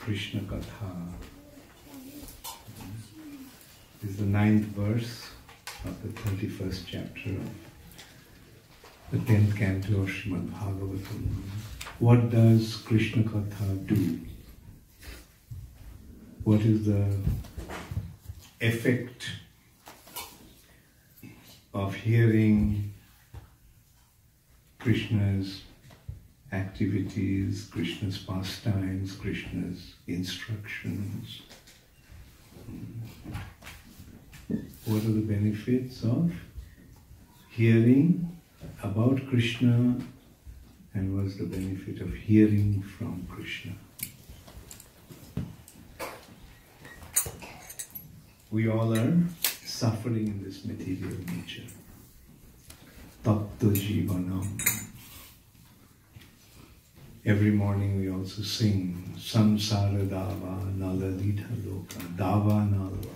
Krishna Katha. This is the 9th verse of the 31st chapter of the 10th canto of Srimad Bhagavatam. What does Krishna Katha do? What is the effect of hearing Krishna's activities, Krishna's pastimes, Krishna's instructions? What are the benefits of hearing about Krishna, and what is the benefit of hearing from Krishna? We all are suffering in this material nature. Tattva Jivanam. Every morning we also sing Samsara Dava Nalalita Loka. Dava Nalva.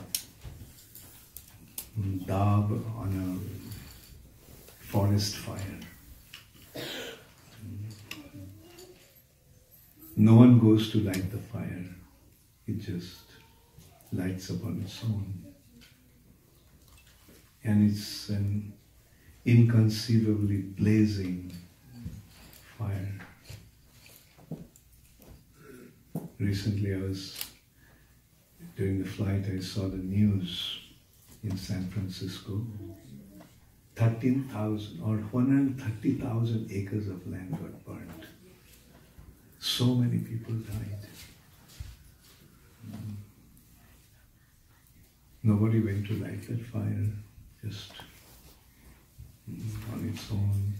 Dav on a forest fire. No one goes to light the fire. It just lights upon its own. And it's an inconceivably blazing fire. Recently during the flight, I saw the news in San Francisco. 13,000 or 130,000 acres of land got burned. So many people died. Nobody went to light that fire, just on its own.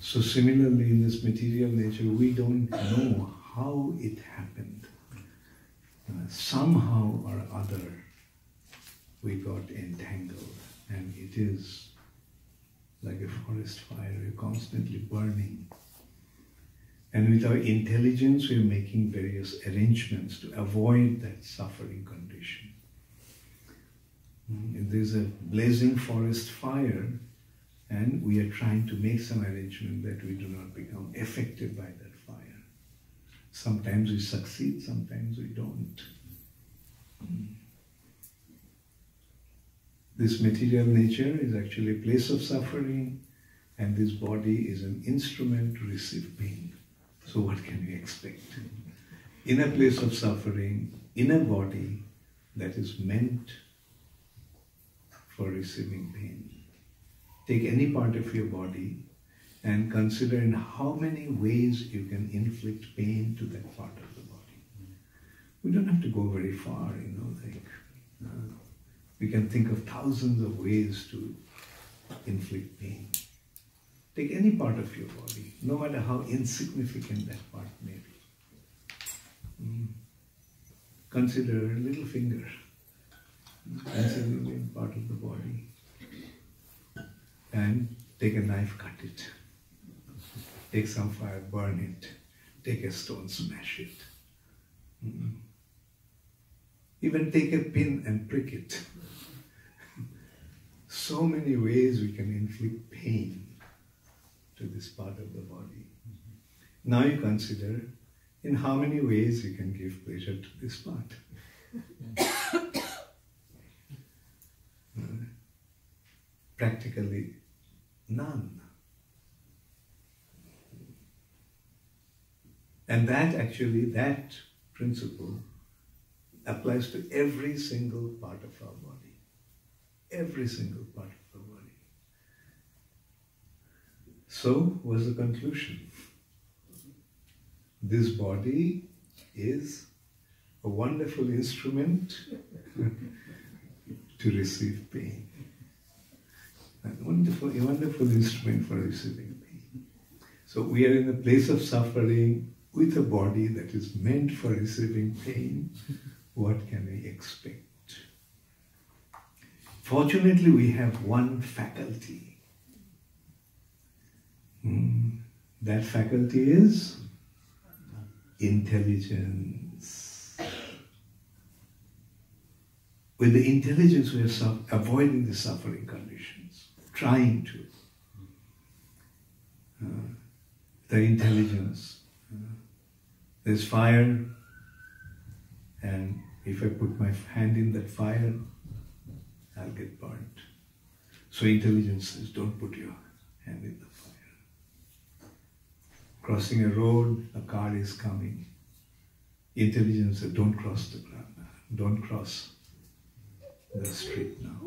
So similarly, in this material nature, we don't know how it happened. Somehow or other, we got entangled, and it is like a forest fire. We're constantly burning. And with our intelligence, we're making various arrangements to avoid that suffering condition. If there's a blazing forest fire, and we are trying to make some arrangement that we do not become affected by that fire. Sometimes we succeed, sometimes we don't. This material nature is actually a place of suffering, and this body is an instrument to receive pain. So what can we expect? In a place of suffering, in a body that is meant for receiving pain. Take any part of your body and consider in how many ways you can inflict pain to that part of the body. We don't have to go very far, we can think of thousands of ways to inflict pain. Take any part of your body, no matter how insignificant that part may be. Consider a little finger, insignificant part of the body, and take a knife, cut it. Take some fire, burn it. Take a stone, smash it. Even take a pin and prick it. So many ways we can inflict pain to this part of the body. Now you consider in how many ways you can give pleasure to this part. Practically none. And that principle applies to every single part of our body. Every single part of our body. So, what's the conclusion? This body is a wonderful instrument to receive pain. A wonderful instrument for receiving pain. So we are in a place of suffering with a body that is meant for receiving pain. What can we expect? Fortunately, we have one faculty. That faculty is intelligence. With the intelligence, we are avoiding the suffering conditions, trying to. The intelligence There's fire, and if I put my hand in that fire, I'll get burnt. So intelligence says, don't put your hand in the fire. Crossing a road, a car is coming. Intelligence says, don't cross the ground, don't cross the street now.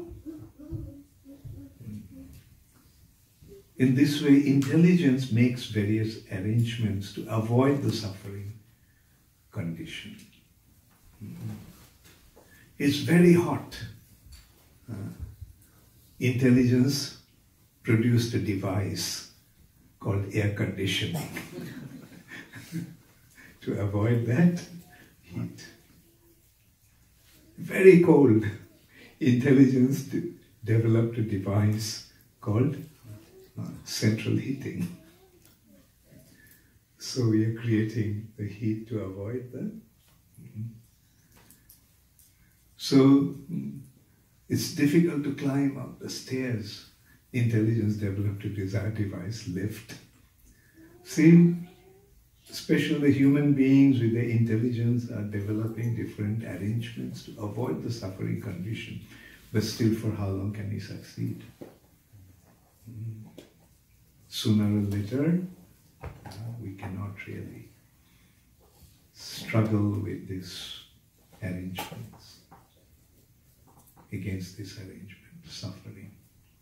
In this way, intelligence makes various arrangements to avoid the suffering condition. It's very hot. Intelligence produced a device called air conditioning to avoid that heat. Very cold. Intelligence developed a device called central heating. So we are creating the heat to avoid that. So it's difficult to climb up the stairs. Intelligence developed a desired device, lift. See, especially the human beings with their intelligence are developing different arrangements to avoid the suffering condition. But still, for how long can we succeed? Sooner or later, we cannot really struggle with these arrangements. Against this arrangement, suffering.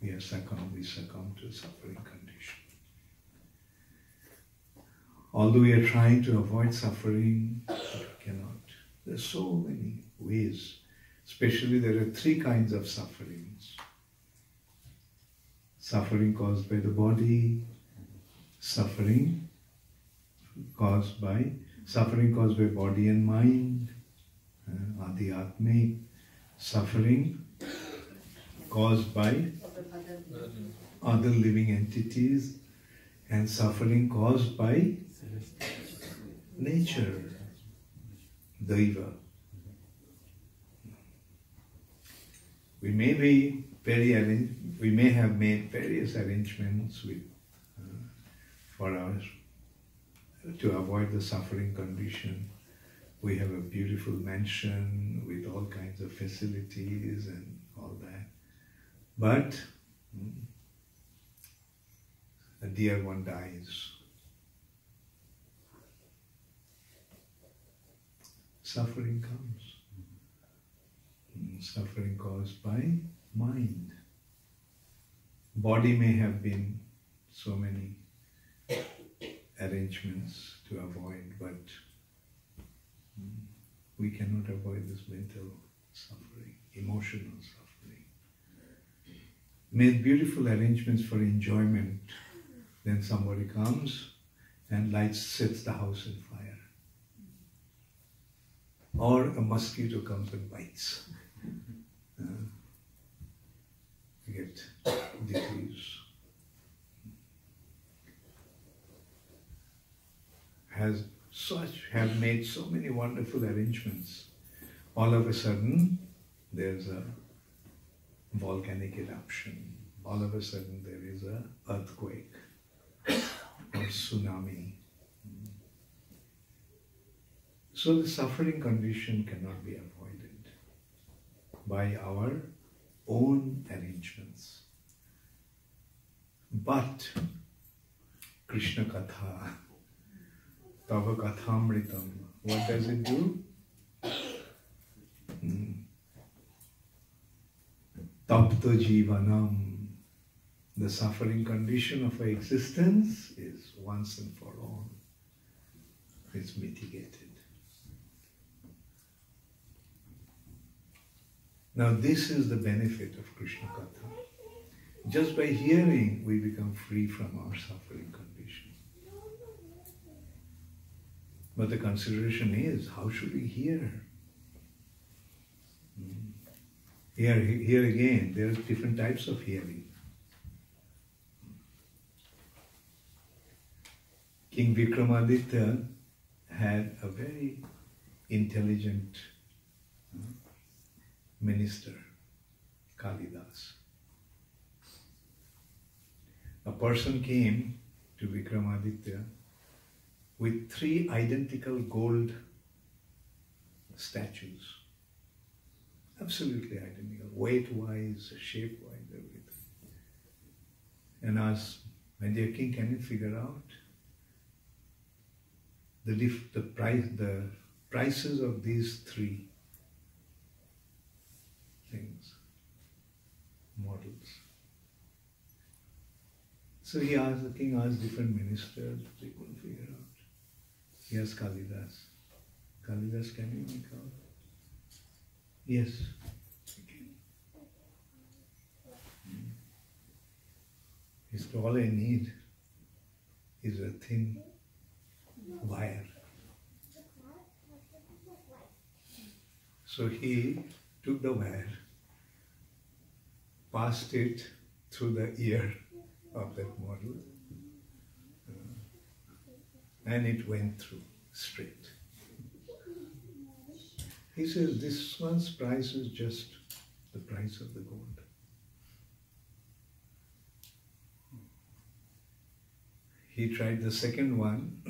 We succumb to a suffering condition. Although we are trying to avoid suffering, we cannot. There are so many ways. Especially there are three kinds of sufferings. Suffering caused by the body, suffering caused by body and mind, adhyatmic, suffering caused by other living entities, and suffering caused by nature, daiva. We may have made various arrangements to avoid the suffering condition. We have a beautiful mansion with all kinds of facilities and all that. But a dear one dies. Suffering comes. Suffering caused by mind. Body may have been so many arrangements to avoid, but we cannot avoid this mental suffering, emotional suffering. Made beautiful arrangements for enjoyment, then somebody comes and sets the house in fire. Or a mosquito comes and bites. You get disease. Have made so many wonderful arrangements. All of a sudden, there's a volcanic eruption. All of a sudden, there is an earthquake or tsunami. So the suffering condition cannot be avoided by our own arrangements. But Krishna Katha, Tava Kathamritam, what does it do? Tapta Jivanam, the suffering condition of our existence is once and for all. It's mitigated. Now this is the benefit of Krishna Katha. Just by hearing, we become free from our suffering condition. But the consideration is, how should we hear? Here again, there are different types of hearing. King Vikramaditya had a very intelligent minister, Kalidas. A person came to Vikramaditya with 3 identical gold statues. Absolutely identical, weight-wise, shape-wise, everything. And asked, "My dear king, can you figure out the prices of these 3 things, models?" So the king asked different ministers, they couldn't figure out. He asked Kalidas, "Kalidas, can you make out?" "Yes, I can." He said, "All I need is a thin wire." So he took the wire, passed it through the ear of that model, and it went through straight. He says, "This one's price is just the price of the gold." He tried the second one,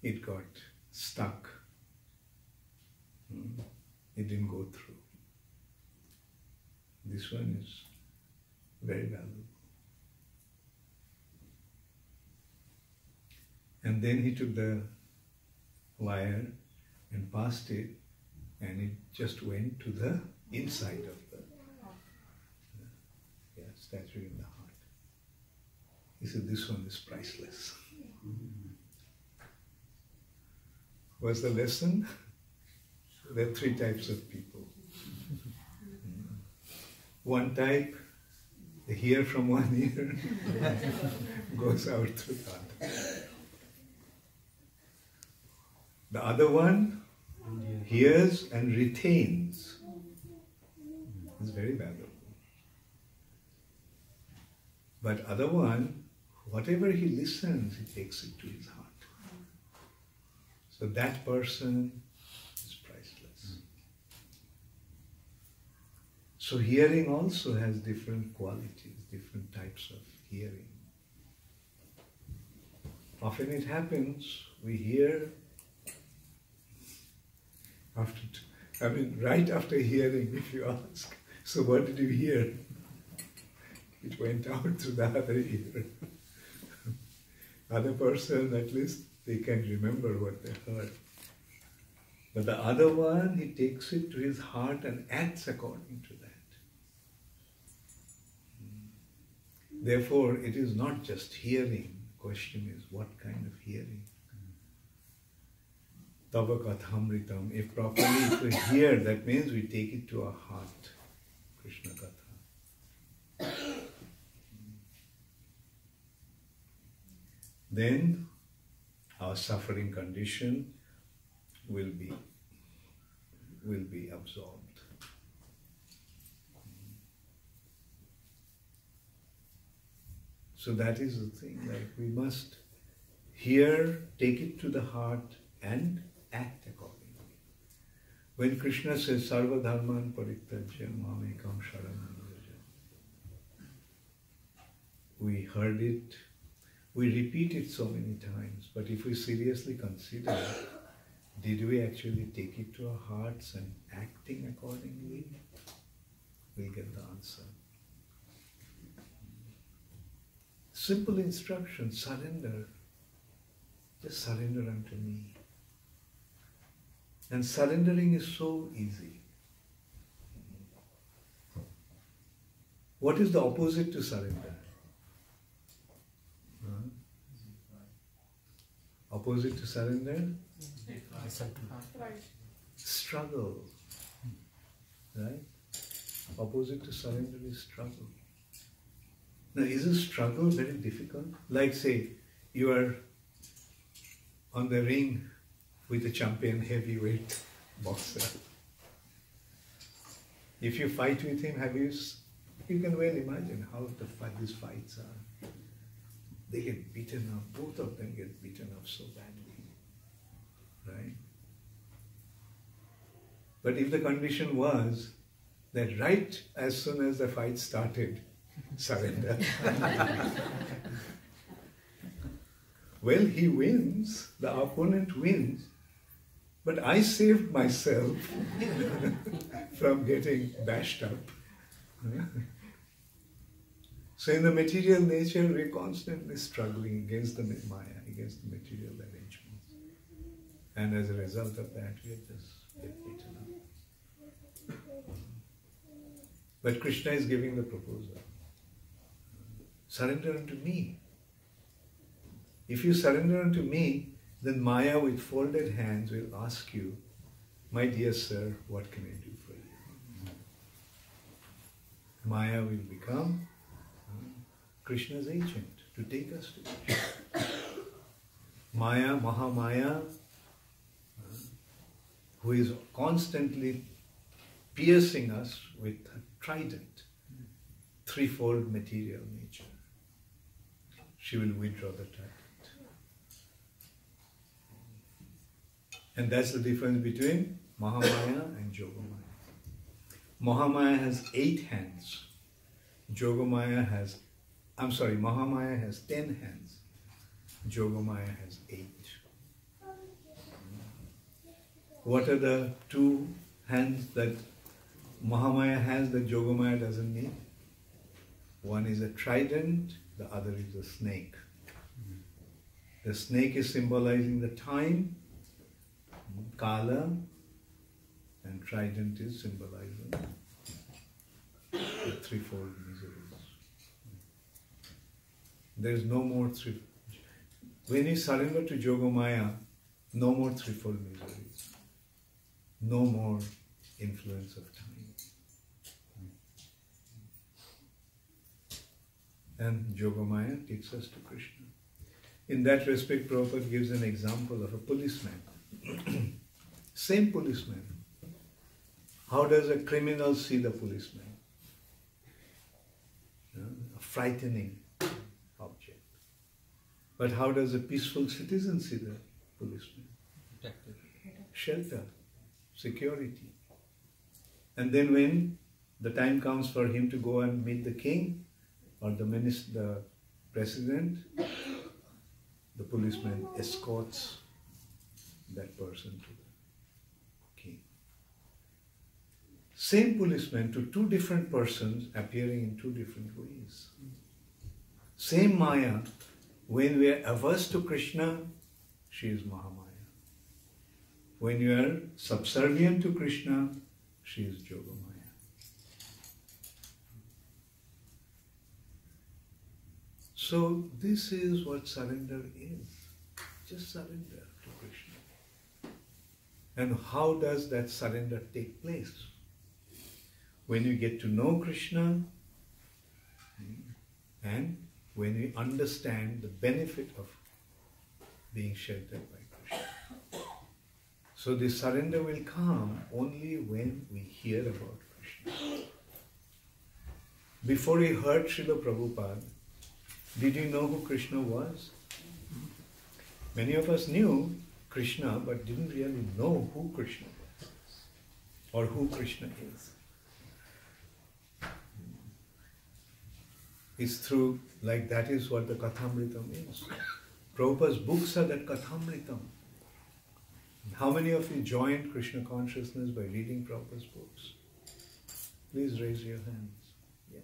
it got stuck. It didn't go through. This one is very valuable. And then he took the wire and passed it, and it just went to the inside of the statue in the heart. He said, "This one is priceless." What's the lesson? There are 3 types of people. One type, they hear from one ear, goes out through the other. The other one hears and retains. It's very valuable. But other one, whatever he listens, he takes it to his heart. So that person is priceless. So hearing also has different qualities, different types of hearing. Often it happens, we hear right after hearing, if you ask, "So what did you hear?" It went out through the other ear. Other person, at least, they can remember what they heard. But the other one, he takes it to his heart and acts according to that. Therefore, it is not just hearing. The question is, what kind of hearing? Tava kathamritam. If properly if we hear, that means we take it to our heart. Krishna Katha. Then our suffering condition will be absorbed. So that is the thing, like we must hear, take it to the heart and act accordingly. When Krishna says, "Sarva dharman parityajya mamekam sharanam vraja," we heard it, we repeat it so many times, but if we seriously consider, did we actually take it to our hearts and acting accordingly? We'll get the answer. Simple instruction, surrender. Just surrender unto me. And surrendering is so easy. What is the opposite to surrender? Opposite to surrender? Struggle. Right? Opposite to surrender is struggle. Now, is a struggle very difficult? Like, say, you are on the ring with a champion heavyweight boxer. If you fight with him, you can well imagine how these fights are. They get beaten up, both of them get beaten up so badly, right? But if the condition was that right as soon as the fight started, surrender. well, he wins, the opponent wins, but I saved myself from getting bashed up. So in the material nature, we're constantly struggling against the Maya, against the material arrangements. And as a result of that, we just get eaten up. But Krishna is giving the proposal. Surrender unto me. If you surrender unto me, then Maya with folded hands will ask you, my dear sir, what can I do for you? Maya will become Krishna's agent to take us to Krishna. Maya, Mahamaya, who is constantly piercing us with a trident, threefold material nature. She will withdraw the trident. And that's the difference between Mahamaya and Yogamaya. Mahamaya has 8 hands. Mahamaya has 10 hands. Yogamaya has 8. What are the 2 hands that Mahamaya has that Yogamaya doesn't need? One is a trident, the other is a snake. The snake is symbolizing the time, Kala, and trident is symbolizing the threefold miseries. There is no more when you surrender to Yogamaya, no more threefold miseries, no more influence of time. And Yogamaya takes us to Krishna. In that respect, Prabhupada gives an example of a policeman. Same policeman. How does a criminal see the policeman? A frightening object. But how does a peaceful citizen see the policeman? Shelter, security. And then when the time comes for him to go and meet the king or the minister, the president, the policeman escorts that person to the king. Same policeman to 2 different persons appearing in 2 different ways. Same Maya, when we are averse to Krishna, she is Mahamaya. When you are subservient to Krishna, she is Yogamaya. So this is what surrender is. Just surrender to Krishna. And how does that surrender take place? When you get to know Krishna and when we understand the benefit of being sheltered by Krishna. So the surrender will come only when we hear about Krishna. Before we heard Srila Prabhupada, did you know who Krishna was? Many of us knew Krishna but didn't really know who Krishna was or who Krishna is. It's through, like that is what the Kathamritam is. Prabhupada's books are that Kathamritam. How many of you joined Krishna consciousness by reading Prabhupada's books? Please raise your hands. Yeah.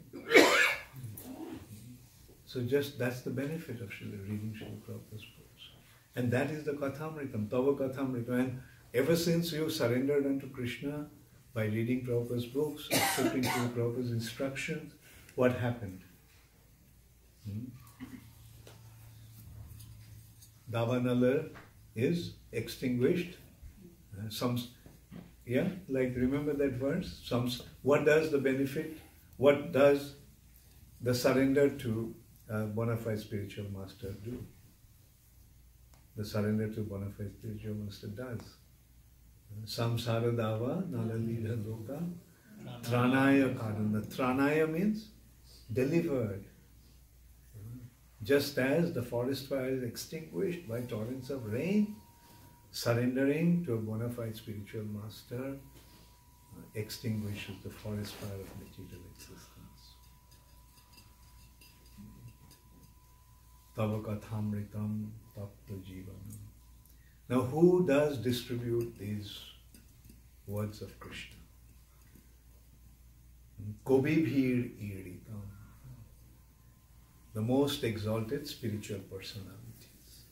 So just that's the benefit of reading Srila Prabhupada's books. And that is the Kathamritam, Tava Kathamritam. And ever since you surrendered unto Krishna by reading Prabhupada's books, accepting Srila Prabhupada's instructions, what happened? Davanala is extinguished. Like remember that verse? What does the benefit? What does the surrender to a bona fide spiritual master do? The surrender to bona fide spiritual master does. Samsara dava nalalila loka tranaya karana. Tranaya means delivered. Just as the forest fire is extinguished by torrents of rain, surrendering to a bona fide spiritual master extinguishes the forest fire of material existence. Tava kathamritam tapta jivanam. Now who does distribute these words of Krishna? Kobibhir iritam. The most exalted spiritual personalities.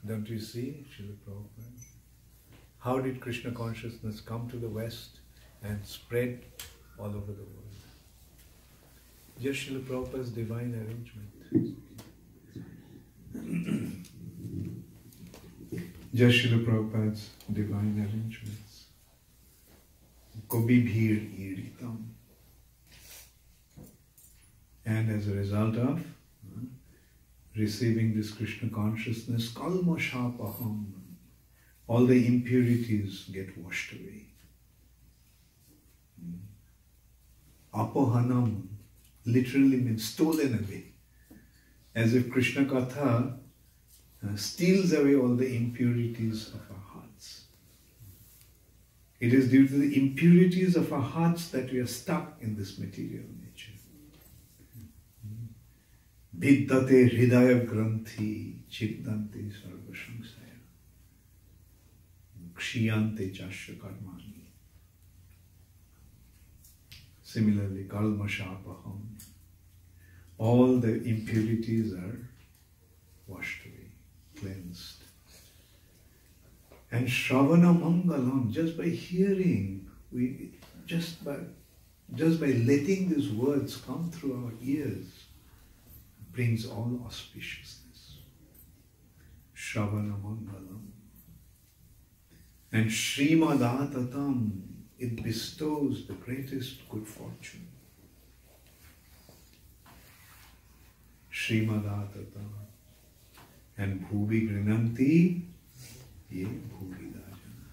Don't you see, Srila Prabhupada? How did Krishna consciousness come to the West and spread all over the world? Just Srila Prabhupada's divine arrangement. Just Srila Prabhupada's divine arrangements. Kobibhir iritam. And as a result of receiving this Krishna consciousness, kalmashapaham, all the impurities get washed away. Apohanam literally means stolen away. As if Krishna Katha steals away all the impurities of our hearts. It is due to the impurities of our hearts that we are stuck in this material nature. Viddate hridaya granthi chiddante sarvashamsaya kshiyante chasya karmani. Similarly, kalmashapaham, all the impurities are washed away, cleansed. And Shravana Mangalam, just by hearing, just by letting these words come through our ears, brings all auspiciousness. Shravana Mangalam. And Srimadatatam, it bestows the greatest good fortune. Srimadatatam. And Bhuvi Grinanti, ye Bhuvi Dajana.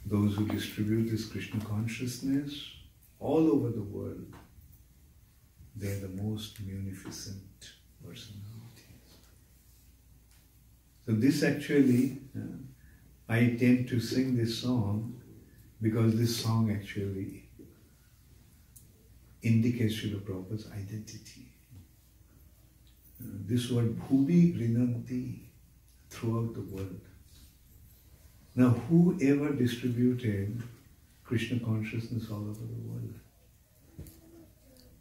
Those who distribute this Krishna consciousness all over the world, they are the most munificent personalities. So this actually, I tend to sing this song because this song actually indicates Srila Prabhupada's identity. This word Bhuvi Grinanti throughout the world. Now whoever distributed Krishna consciousness all over the world?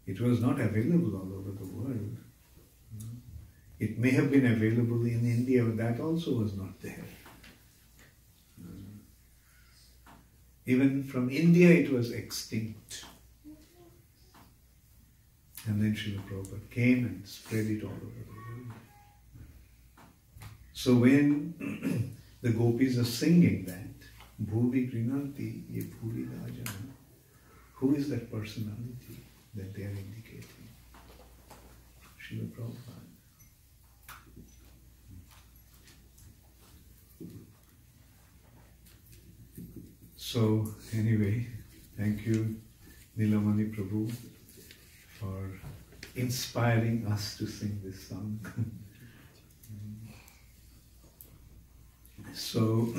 It was not available all over the world. It may have been available in India, but that also was not there. Even from India it was extinct. And then Srila Prabhupada came and spread it all over the world. So when the gopis are singing that, Bhuvi Grinanti, ye Bhuvi Dajana, who is that personality that they are indicating? Srila Prabhupada. So anyway, thank you Nilamani Prabhu for inspiring us to sing this song. So,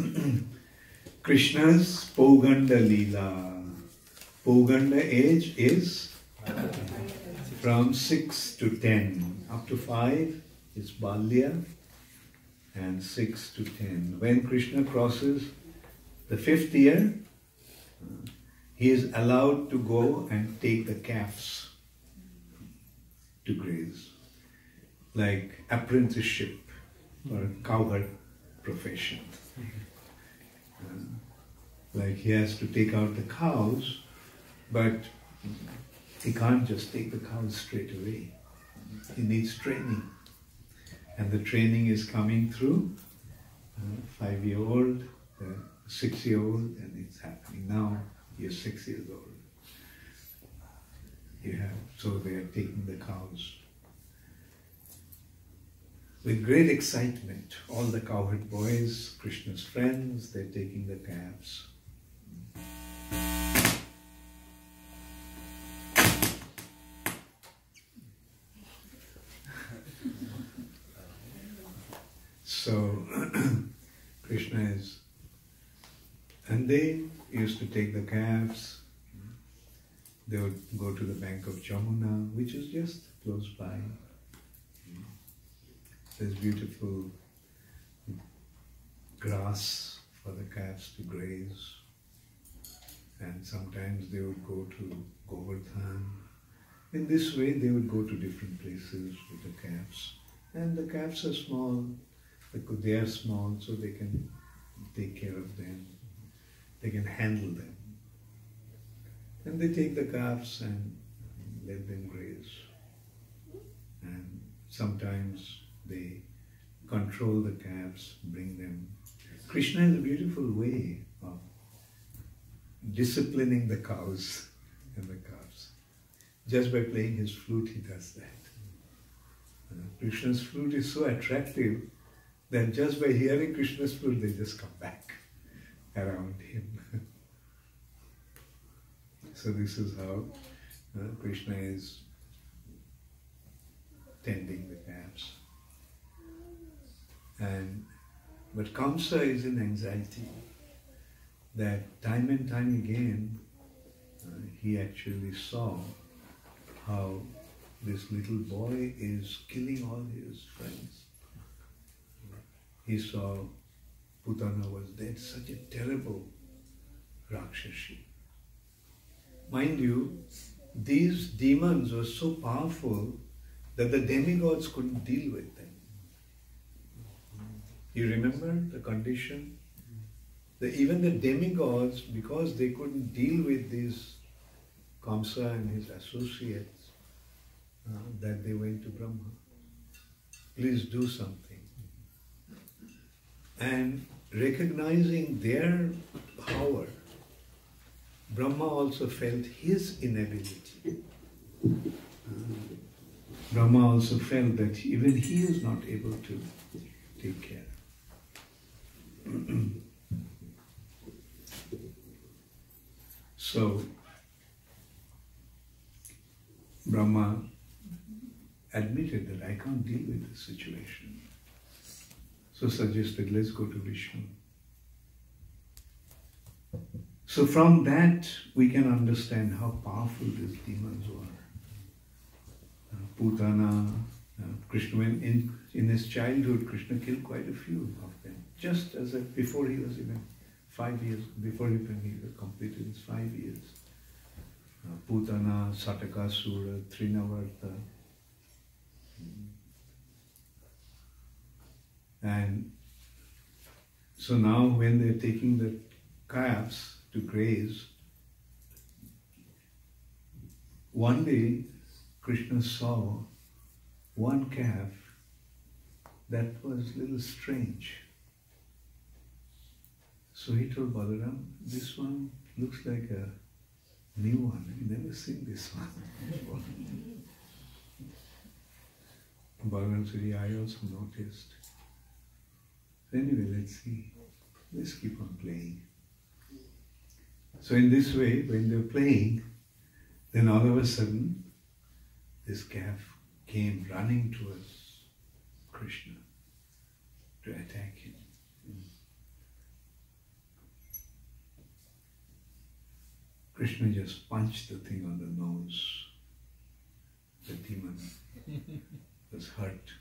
Krishna's Poganda Leela. Poganda age is from 6 to 10. Up to 5 is Balya and 6 to 10. When Krishna crosses the 5th year, he is allowed to go and take the calves to graze, like apprenticeship or cowherd profession. Like he has to take out the cows, but he can't just take the cows straight away. He needs training. And the training is coming through 5-year-old, 6-year-old, and it's happening now. You're 6 years old. So they are taking the cows. With great excitement, all the cowherd boys, Krishna's friends, they're taking the calves. So Krishna is, and they used to take the calves. They would go to the bank of Jamuna, which is just close by. There's beautiful grass for the calves to graze. And sometimes they would go to Govardhan. In this way, they would go to different places with the calves. And the calves are small, because they are small, so they can take care of them. They can handle them. And they take the calves and let them graze. And sometimes they control the calves, bring them. Krishna has a beautiful way of disciplining the cows and the calves. Just by playing his flute, he does that. Krishna's flute is so attractive that just by hearing Krishna's flute, they just come back around him. So this is how Krishna is tending the calves. But Kamsa is in anxiety that time and time again he actually saw how this little boy is killing all his friends. He saw Putana was dead, such a terrible Rakshasi. Mind you, these demons were so powerful that the demigods couldn't deal with them. You remember the condition? Even the demigods, because they couldn't deal with these Kamsa and his associates, that they went to Brahma. Please do something. And recognizing their power, Brahma also felt his inability. Brahma also felt that even he is not able to take care. So, Brahma admitted that I can't deal with this situation. So suggested, let's go to Vishnu. So from that, we can understand how powerful these demons were. Putana, Krishna, in his childhood, Krishna killed quite a few of them. Just as before he was even 5 years, before even he completed his 5 years. Putana, Satakasura, Trinavarta. And so now when they're taking the calves to graze, one day Krishna saw one calf that was a little strange. So he told Balaram, this one looks like a new one. I've never seen this one before. Balaram said, yeah, I also noticed. So anyway, let's see. Let's keep on playing. So in this way, when they're playing, then all of a sudden, this calf came running towards Krishna to attack him. Krishna just punched the thing on the nose. The demon was hurt.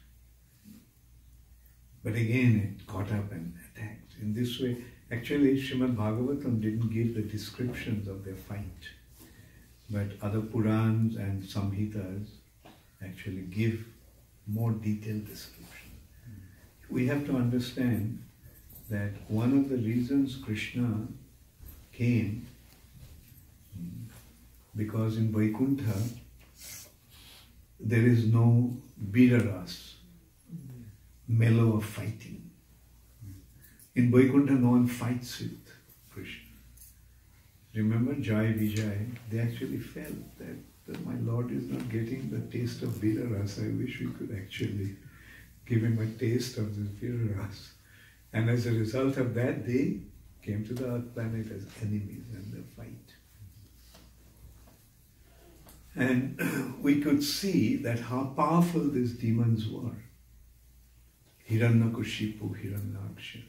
But again, it caught up and attacked. In this way, actually, Srimad Bhagavatam didn't give the descriptions of their fight. But other Purans and Samhitas actually give more detailed description. We have to understand that one of the reasons Krishna came, because in Vaikuntha, there is no Biraras, mellow of fighting. In Vaikuntha, no one fights with Krishna. Remember Jai Vijay? They actually felt that my Lord is not getting the taste of Biraras. I wish we could actually give him a taste of this Biraras. And as a result of that, they came to the earth planet as enemies and they fight. And we could see that how powerful these demons were. Hiranyakashipu, Hiranyaksha.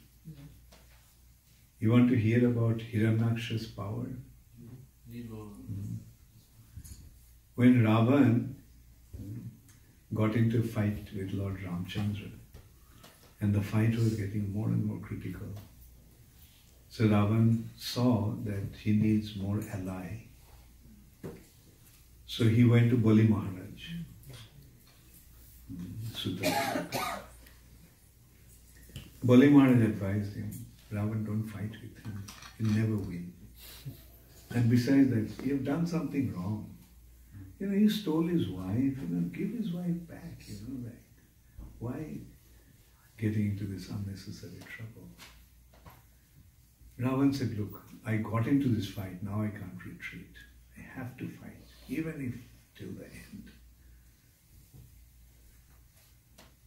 You want to hear about Hiranyaksha's power? When Ravan got into a fight with Lord Ramchandra, And the fight was getting more and more critical. So Ravan saw that he needs more ally. So he went to Bali Maharaj, Sutta. Bali Maharaj advised him, Ravan, don't fight with him, he'll never win. And besides that, you have done something wrong. He stole his wife, give his wife back, why getting into this unnecessary trouble? Ravan said, look, I got into this fight, now I can't retreat. I have to fight, even if till the end.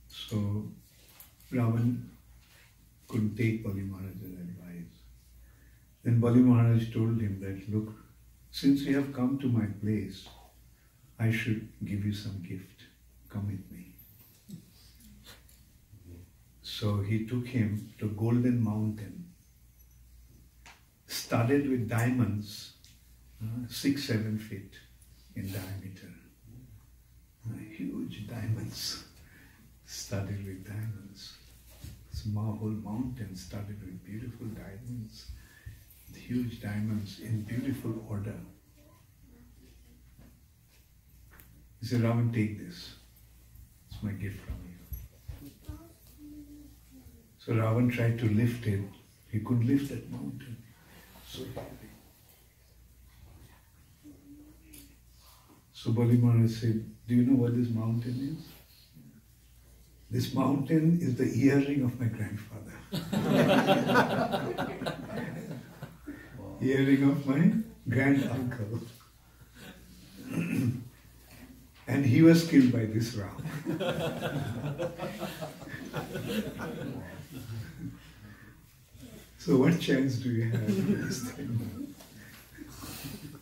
So Ravan couldn't take Bali Maharaj's advice. Then Bali Maharaj told him that, look, since you have come to my place, I should give you some gift. Come with me. So he took him to a golden mountain, studded with diamonds, 6-7 feet in diameter. Huge diamonds, studded with diamonds. It's a whole mountain studded with beautiful diamonds, huge diamonds in beautiful order. He said, Ravan, take this. It's my gift from you. So Ravan tried to lift it. He couldn't lift that mountain. So heavy. So Bali Maharaj said, do you know what this mountain is? This mountain is the earring of my grandfather. Earring of my grand-uncle. And he was killed by this Ram. So what chance do you have in this thing?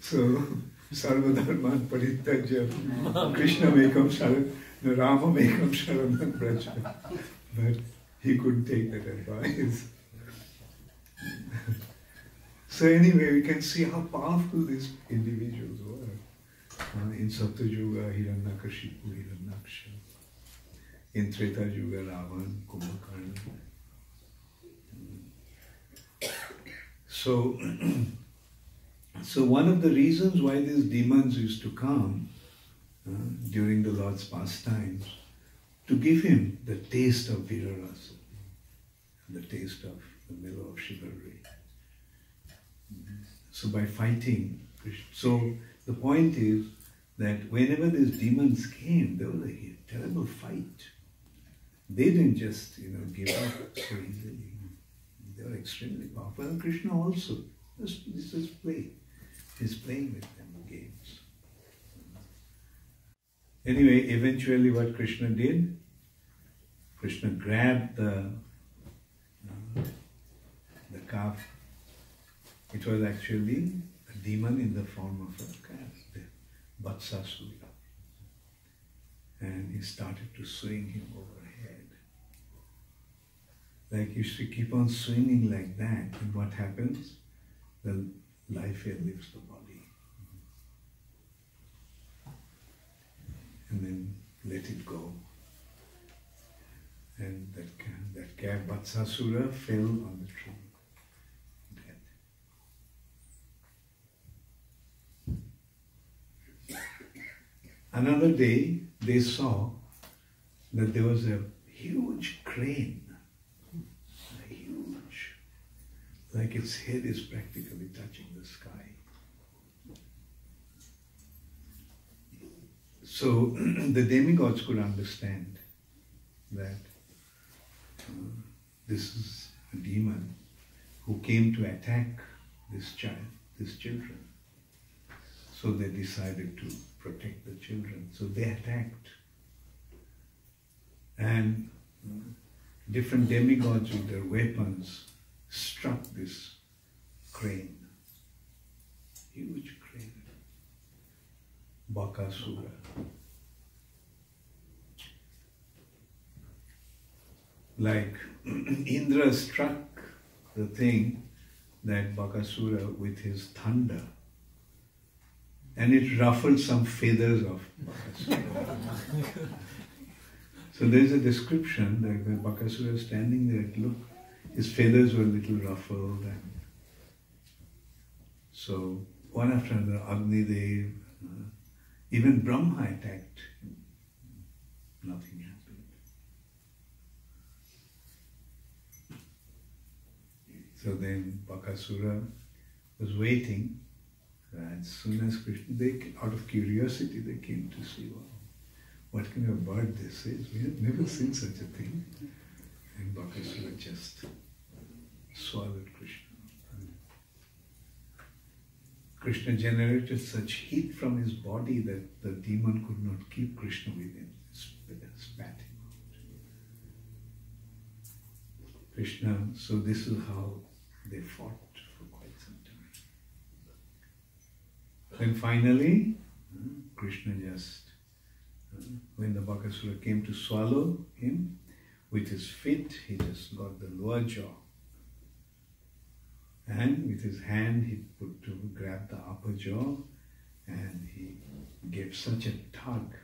So, Sarvadharman Parityajya, Krishna mekam sharan, Rama mekam sharanam braja. But he couldn't take that advice. So anyway, we can see how powerful these individuals were. In Satyuga, Hiranyakashipu, Hiranyaksha. In Treta Yuga, Ravan, Kumbhakarna. So one of the reasons why these demons used to come during the Lord's pastimes, to give him the taste of Virarasa, the taste of the mellow of chivalry. So by fighting, so the point is that whenever these demons came, there was a terrible fight. They didn't just, give up so easily. They were extremely powerful. And Krishna also. This is play. He's playing with them games. Anyway, eventually what Krishna did, Krishna grabbed the calf. It was actually a demon in the form of a calf, the Vatsasura. And he started to swing him overhead. Like you should keep on swinging like that, and what happens? The life air leaves the body. And then let it go. And that calf Vatsasura fell on the tree. Another day, they saw that there was a huge crane, like its head is practically touching the sky. So the demigods could understand that this is a demon who came to attack this children. So they decided to protect the children. So they attacked. And different demigods with their weapons struck this crane. Huge crane. Bakasura. Like Indra struck the thing, that Bakasura, with his thunder, and it ruffled some feathers of Bakasura. So there's a description that when Bakasura was standing there, look, his feathers were a little ruffled, and so one after another, Agni Dev, even Brahma attacked him. Nothing happened. So then Bakasura was waiting, and as soon as Krishna, out of curiosity, they came to see, wow, what kind of bird this is. We have never seen such a thing. And Bakasura just swallowed Krishna. Krishna generated such heat from his body that the demon could not keep Krishna within. Spat him out. Krishna, so this is how they fought for quite some time. Then finally, Krishna just, when the Bakasura came to swallow him, with his feet, he just got the lower jaw. And with his hand, he put to grab the upper jaw, and he gave such a tug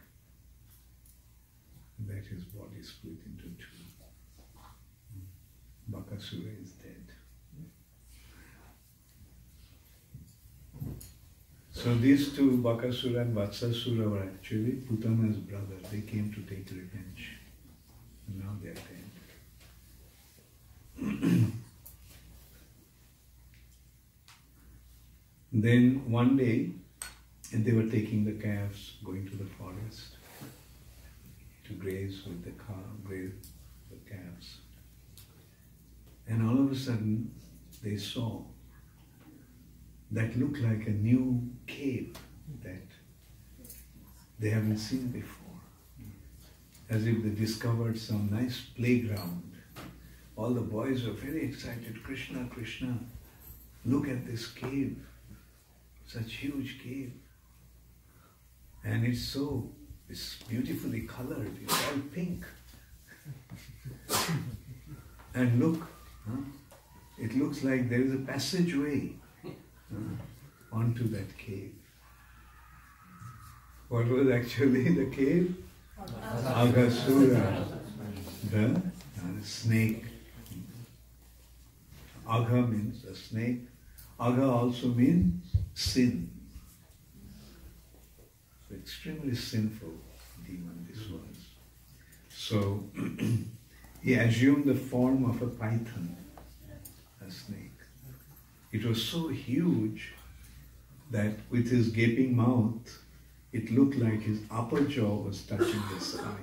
that his body split into two. Bakasura is dead. So these two, Bakasura and Vatsasura, were actually Putana's brothers. They came to take revenge. And now they are dead. Then one day, and they were taking the calves, going to the forest to graze with the calves. And all of a sudden, they saw that looked like a new cave that they haven't seen before. As if they discovered some nice playground. All the boys were very excited. Krishna, Krishna, look at this cave. Such huge cave. And it's beautifully colored. It's all pink. And look, it looks like there is a passageway onto that cave. What was actually the cave? Aghasura, the snake. Agha means a snake. Agha also means sin. So extremely sinful demon this was. So he assumed the form of a python, a snake. It was so huge that with his gaping mouth, it looked like his upper jaw was touching the sky.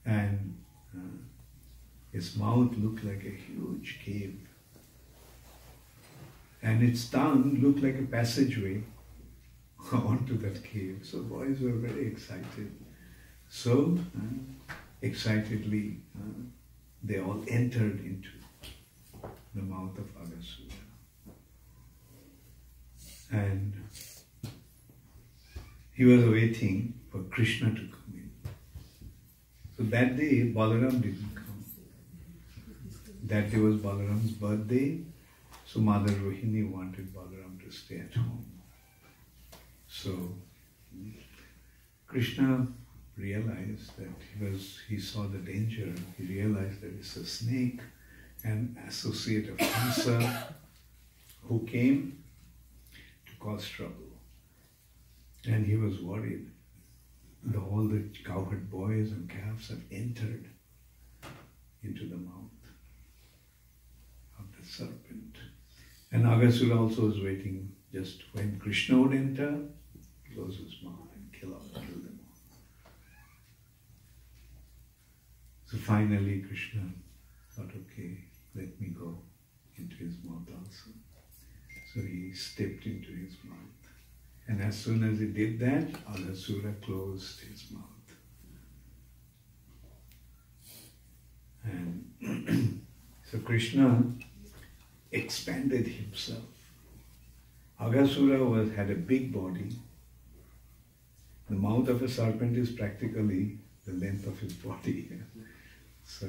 And his mouth looked like a huge cave. And its tongue looked like a passageway onto that cave. So boys were very excited. So excitedly, they all entered into the mouth of Aghasura. And he was waiting for Krishna to come in. So that day, Balaram didn't come. That day was Balaram's birthday. So Mother Rohini wanted Balaram to stay at home. So Krishna realized that he saw the danger. He realized that it's a snake, an associate of Hamsa, who came to cause trouble. And he was worried. All the cowherd boys and calves have entered into the mouth of the serpent. And Aghasura also was waiting just when Krishna would enter, close his mouth and kill them all. So finally Krishna thought, okay, let me go into his mouth also. So he stepped into his mouth. And as soon as he did that, Aghasura closed his mouth. And so Krishna expanded himself. Aghasura had a big body. The mouth of a serpent is practically the length of his body. So,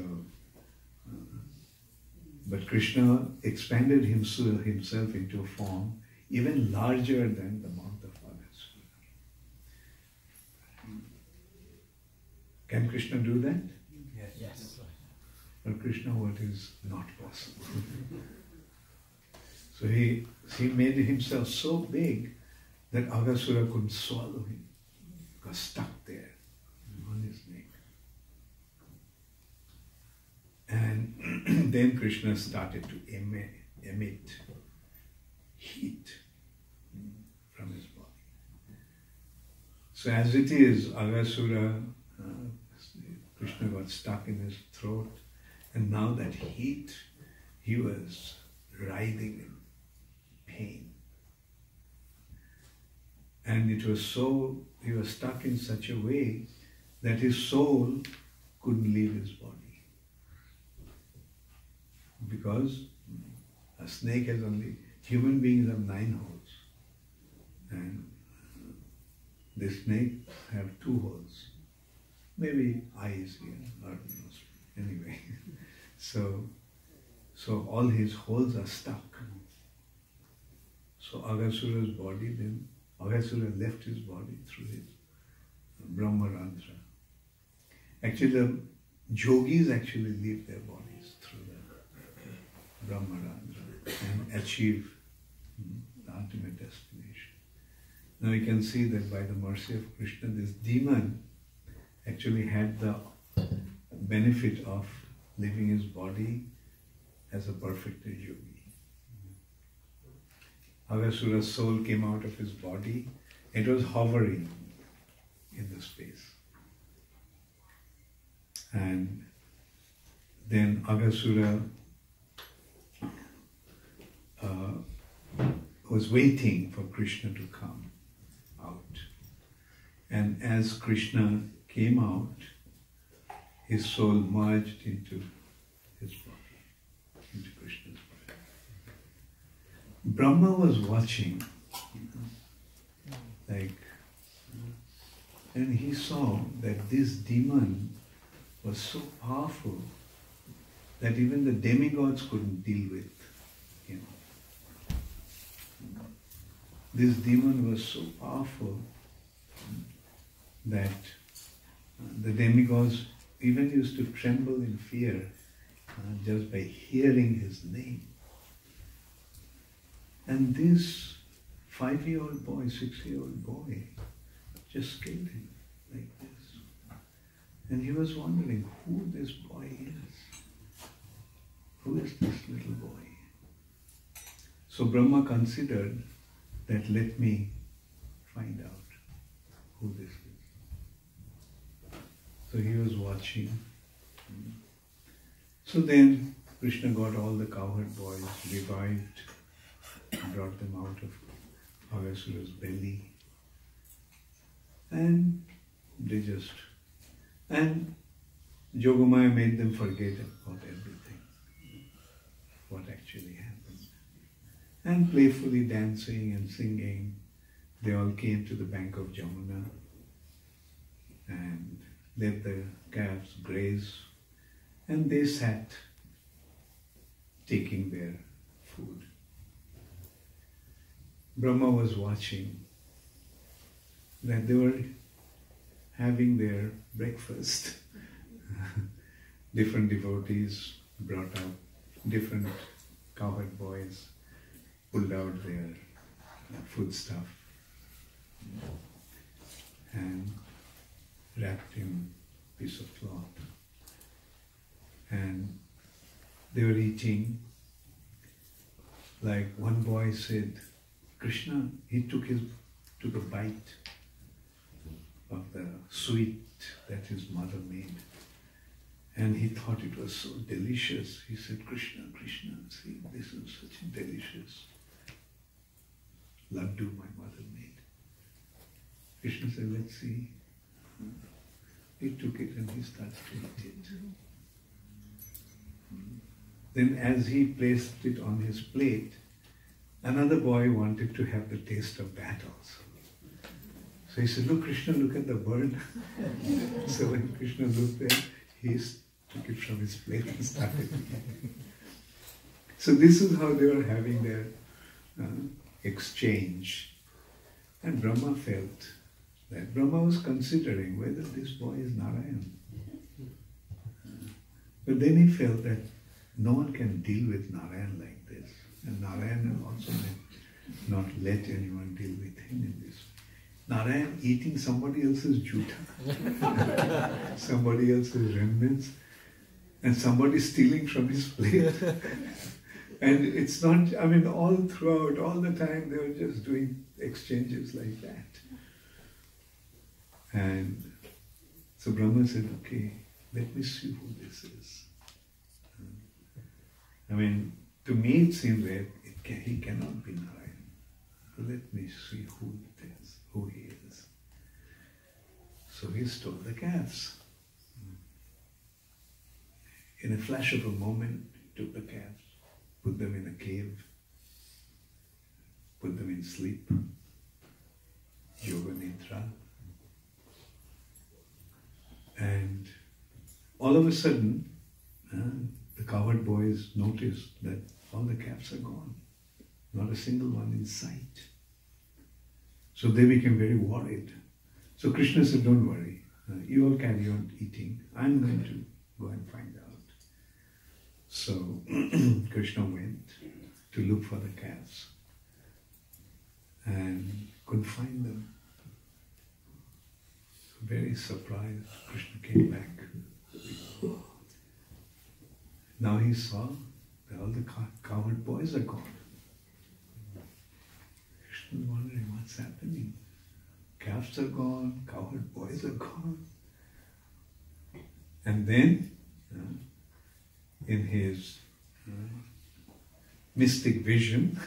but Krishna expanded himself into a form even larger than the mouth of Aghasura. Can Krishna do that? Yes. But Krishna, what is not possible? So he made himself so big that Aghasura couldn't swallow him. He got stuck there on his neck. And then Krishna started to emit heat from his body. So as it is, Aghasura, Krishna got stuck in his throat, and now that heat, he was writhing in pain. And it was so, he was stuck in such a way that his soul couldn't leave his body. Because a snake has only, human beings have 9 holes. And the snake have 2 holes. Maybe eyes here, or nose. Anyway. So all his holes are stuck. So Aghasura's body then, Aghasura left his body through his Brahmarandra. Actually, the yogis actually leave their bodies through the Brahmarandra and achieve the ultimate destination. Now you can see that by the mercy of Krishna, this demon actually had the benefit of leaving his body as a perfected yogi. Aghasura's soul came out of his body. It was hovering in the space. And then Aghasura was waiting for Krishna to come out. And as Krishna came out, his soul merged into his body, into Krishna's body. Brahma was watching, and he saw that this demon was so powerful that even the demigods couldn't deal with him. This demon was so powerful that the demigods even used to tremble in fear just by hearing his name. And this 5-year-old boy, 6-year-old boy, just killed him like this. And he was wondering who this boy is. Who is this little boy? So Brahma considered that let me find out who this is. So he was watching. So then Krishna got all the cowherd boys, revived, brought them out of Aghasura's belly. And they just, and Yogamaya made them forget about everything, what actually happened. And playfully dancing and singing, they all came to the bank of Jamuna and let the calves graze, and they sat taking their food. Brahma was watching that they were having their breakfast. Different devotees brought out, different cowherd boys pulled out their food stuff and wrapped in a piece of cloth. And they were eating. Like one boy said, Krishna, he took a bite of the sweet that his mother made. And he thought it was so delicious. He said, Krishna, Krishna, see, this is such a delicious laddu my mother made. Krishna said, let's see. He took it and he started to eat it. Then as he placed it on his plate, another boy wanted to have the taste of that also. So he said, look Krishna, look at the bird. So when Krishna looked there, he took it from his plate and started eating. So this is how they were having their exchange. And Brahma felt that Brahma was considering whether this boy is Narayan. But then he felt that no one can deal with Narayan like this. And Narayan also not let anyone deal with him in this way. Narayan eating somebody else's juta, somebody else's remnants, and somebody stealing from his plate. And it's not, I mean, all throughout, all the time, they were just doing exchanges like that. And so Brahma said, okay, let me see who this is. I mean, to me it seems that he cannot be Narayan. Let me see who it is, who he is. So he stole the calves. In a flash of a moment, he took the calves, put them in a cave, put them in sleep, yoga nidra. And all of a sudden, the cowherd boys noticed that all the calves are gone. Not a single one in sight. So they became very worried. So Krishna said, don't worry, you all carry on eating. I'm going to go and find out. So Krishna went to look for the calves and couldn't find them. So very surprised, Krishna came back. Now he saw that all the cowherd boys are gone. Krishna was wondering what's happening. Calves are gone, cowherd boys are gone. And then, in his mystic vision,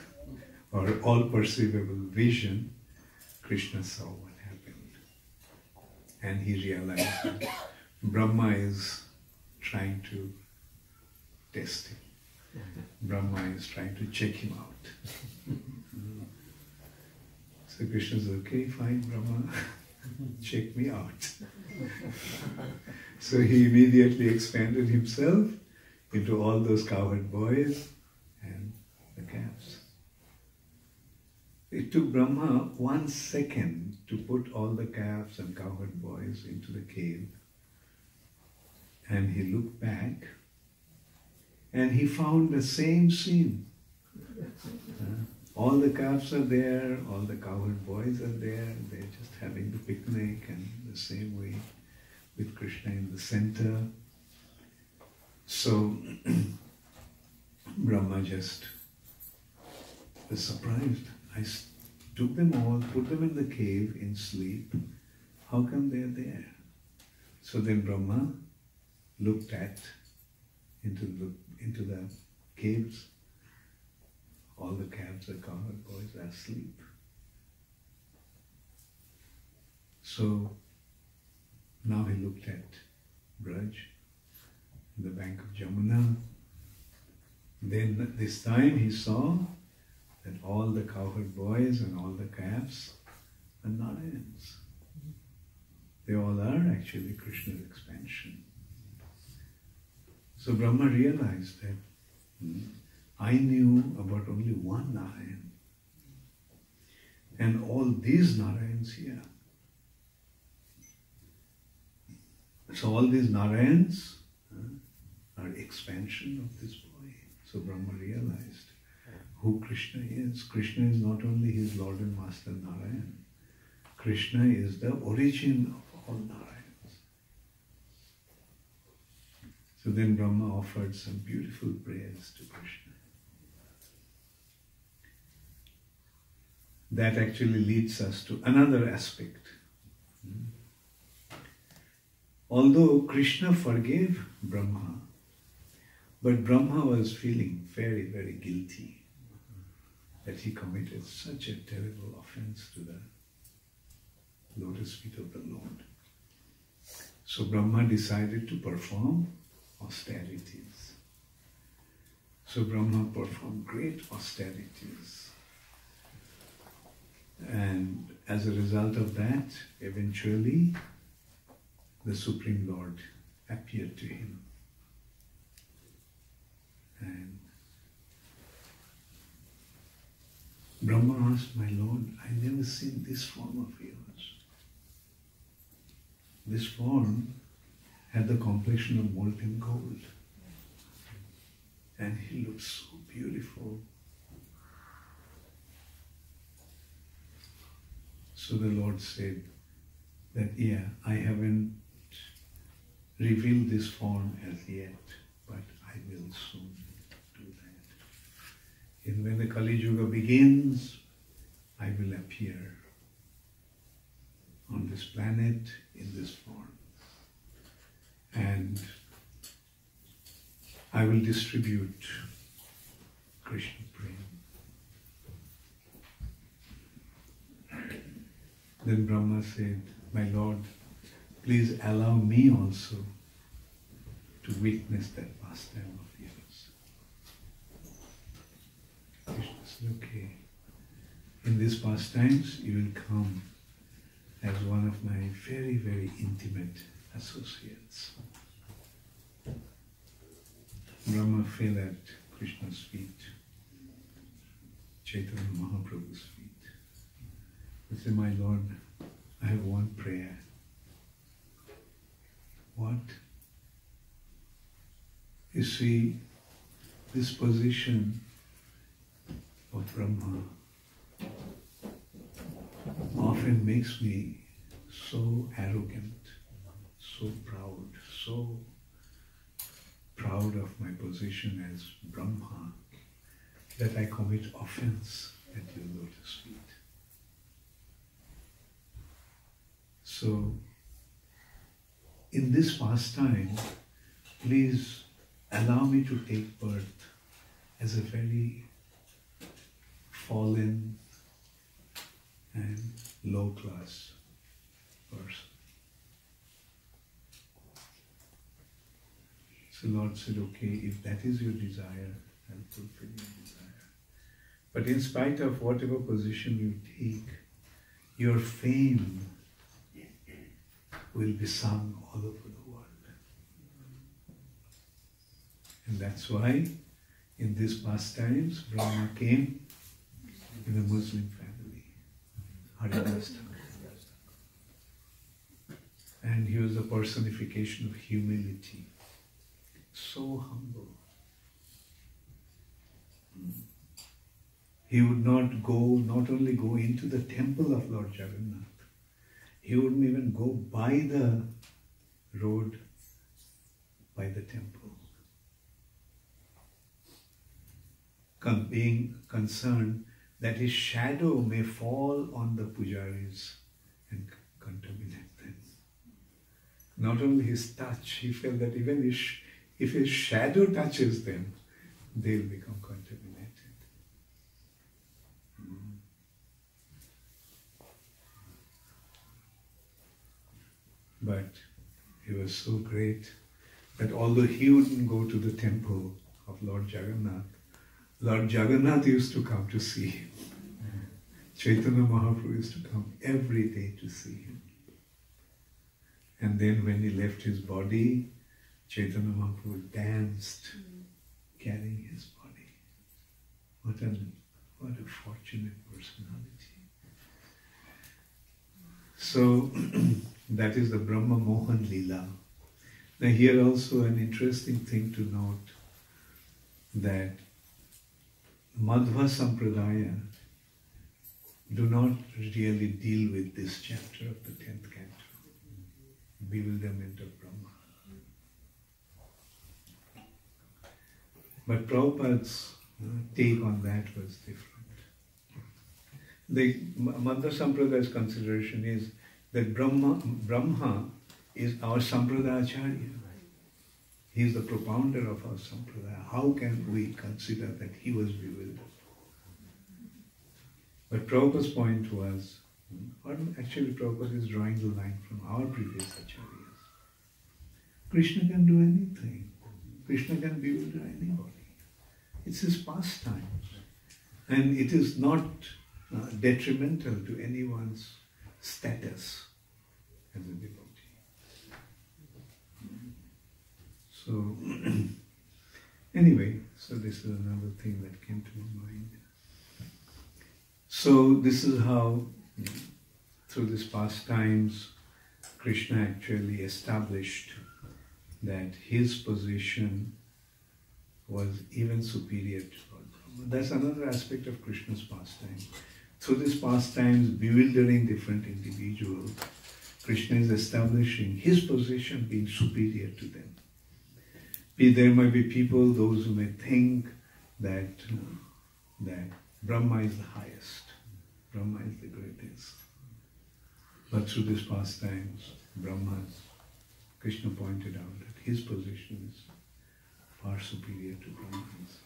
or all-perceivable vision, Krishna saw what happened. And he realized that Brahma is trying to test him. Brahma is trying to check him out. So Krishna says, okay, fine, Brahma, check me out. So he immediately expanded himself into all those cowherd boys and the calves. It took Brahma 1 second to put all the calves and cowherd boys into the cave. And he looked back and he found the same scene. All the calves are there, all the cowherd boys are there, they're just having the picnic, and the same way with Krishna in the center. So Brahma just was surprised. I took them all, put them in the cave in sleep. How come they're there? So then Brahma looked into the caves. All the calves and cowherd boys are asleep. So now he looked at Braj, the bank of Jamuna. Then this time he saw that all the cowherd boys and all the calves are Narayans. They all are actually Krishna's expansion. So Brahma realized that I knew about only one Narayan. And all these Narayans here. So all these Narayans are expansion of this boy. So Brahma realized who Krishna is. Krishna is not only his Lord and Master Narayan. Krishna is the origin of all Narayans. So then Brahma offered some beautiful prayers to Krishna. That actually leads us to another aspect. Although Krishna forgave Brahma, but Brahma was feeling very, very guilty that he committed such a terrible offense to the lotus feet of the Lord. So Brahma decided to perform austerities. So Brahma performed great austerities. And as a result of that, eventually, the Supreme Lord appeared to him. And Brahma asked, my Lord, I've never seen this form of yours. This form had the complexion of molten gold. and he looked so beautiful. So the Lord said that, yeah, I haven't revealed this form as yet, but I will soon do that. And when the Kali Yuga begins, I will appear on this planet in this form. And I will distribute Krishna Prem. Then Brahma said, my Lord, please allow me also to witness that pastime of yours. Krishna said, okay. In these pastimes, you will come as one of my very, very intimate associates. Brahma fell at Krishna's feet, Chaitanya Mahaprabhu's feet. He said, my Lord, I have one prayer. What? You see, this position of Brahma often makes me so arrogant, so proud of my position as Brahma, that I commit offense at your lotus feet. So, in this pastime, please allow me to take birth as a very fallen and low-class person. So Lord said, okay, if that is your desire, I'll fulfill your desire. But in spite of whatever position you take, your fame will be sung all over the world. And that's why in these pastimes, Brahma came in a Muslim family, Haridas Thakur. And he was a personification of humility, so humble. He would not only go into the temple of Lord Jagannath, he wouldn't even go by the road, by the temple. Being concerned that his shadow may fall on the pujaris and contaminate them. Not only his touch, he felt that even if his shadow touches them, they'll become contaminated. But he was so great that although he wouldn't go to the temple of Lord Jagannath used to come to see him. Chaitanya Mahaprabhu used to come every day to see him. And then when he left his body, Chaitanya Mahaprabhu danced carrying his body. What a fortunate personality. So that is the Brahma Mohan Leela. Now here also an interesting thing to note, that Madhva Sampradaya do not really deal with this chapter of the 10th canto, Bewilderment of Brahma. But Prabhupada's take on that was different. The Madhva Sampradaya's consideration is that Brahma is our Sampradayacharya. He is the propounder of our Sampradaya. How can we consider that he was bewildered? But Prabhupada's point was, or actually Prabhupada is drawing the line from our previous acharyas. Krishna can do anything. Krishna can bewilder anybody. It's his pastime. And it is not detrimental to anyone's status as a devotee. So, anyway, so this is another thing that came to my mind. So this is how, through these pastimes, Krishna actually established that his position was even superior to Lord Brahma. That's another aspect of Krishna's pastime. Through these pastimes, bewildering different individuals, Krishna is establishing his position being superior to them. There might be people, those who may think that Brahma is the highest, Brahma is the greatest. But through these pastimes, Krishna pointed out that his position is far superior to Brahma's.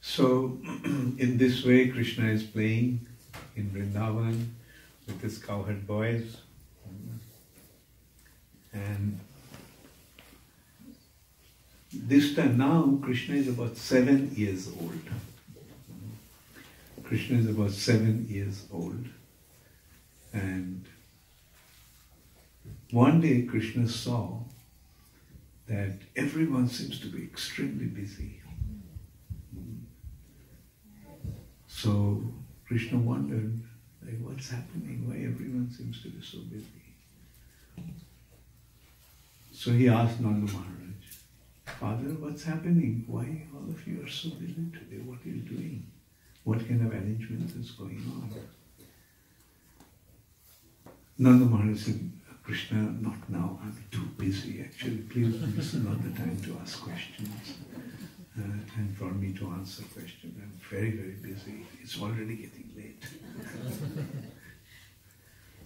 So, in this way, Krishna is playing in Vrindavan with his cowherd boys. And this time now, Krishna is about 7 years old. Krishna is about 7 years old. And one day Krishna saw that everyone seems to be extremely busy. So Krishna wondered, like, what's happening? Why everyone seems to be so busy? So he asked Nanda Maharaj, Father, what's happening? Why all of you are so busy today? What are you doing? What kind of arrangement is going on? Nanda Maharaj said, Krishna, not now, I'm too busy actually. Please, this is not the time to ask questions. And for me to answer questions. I'm very, very busy. It's already getting late.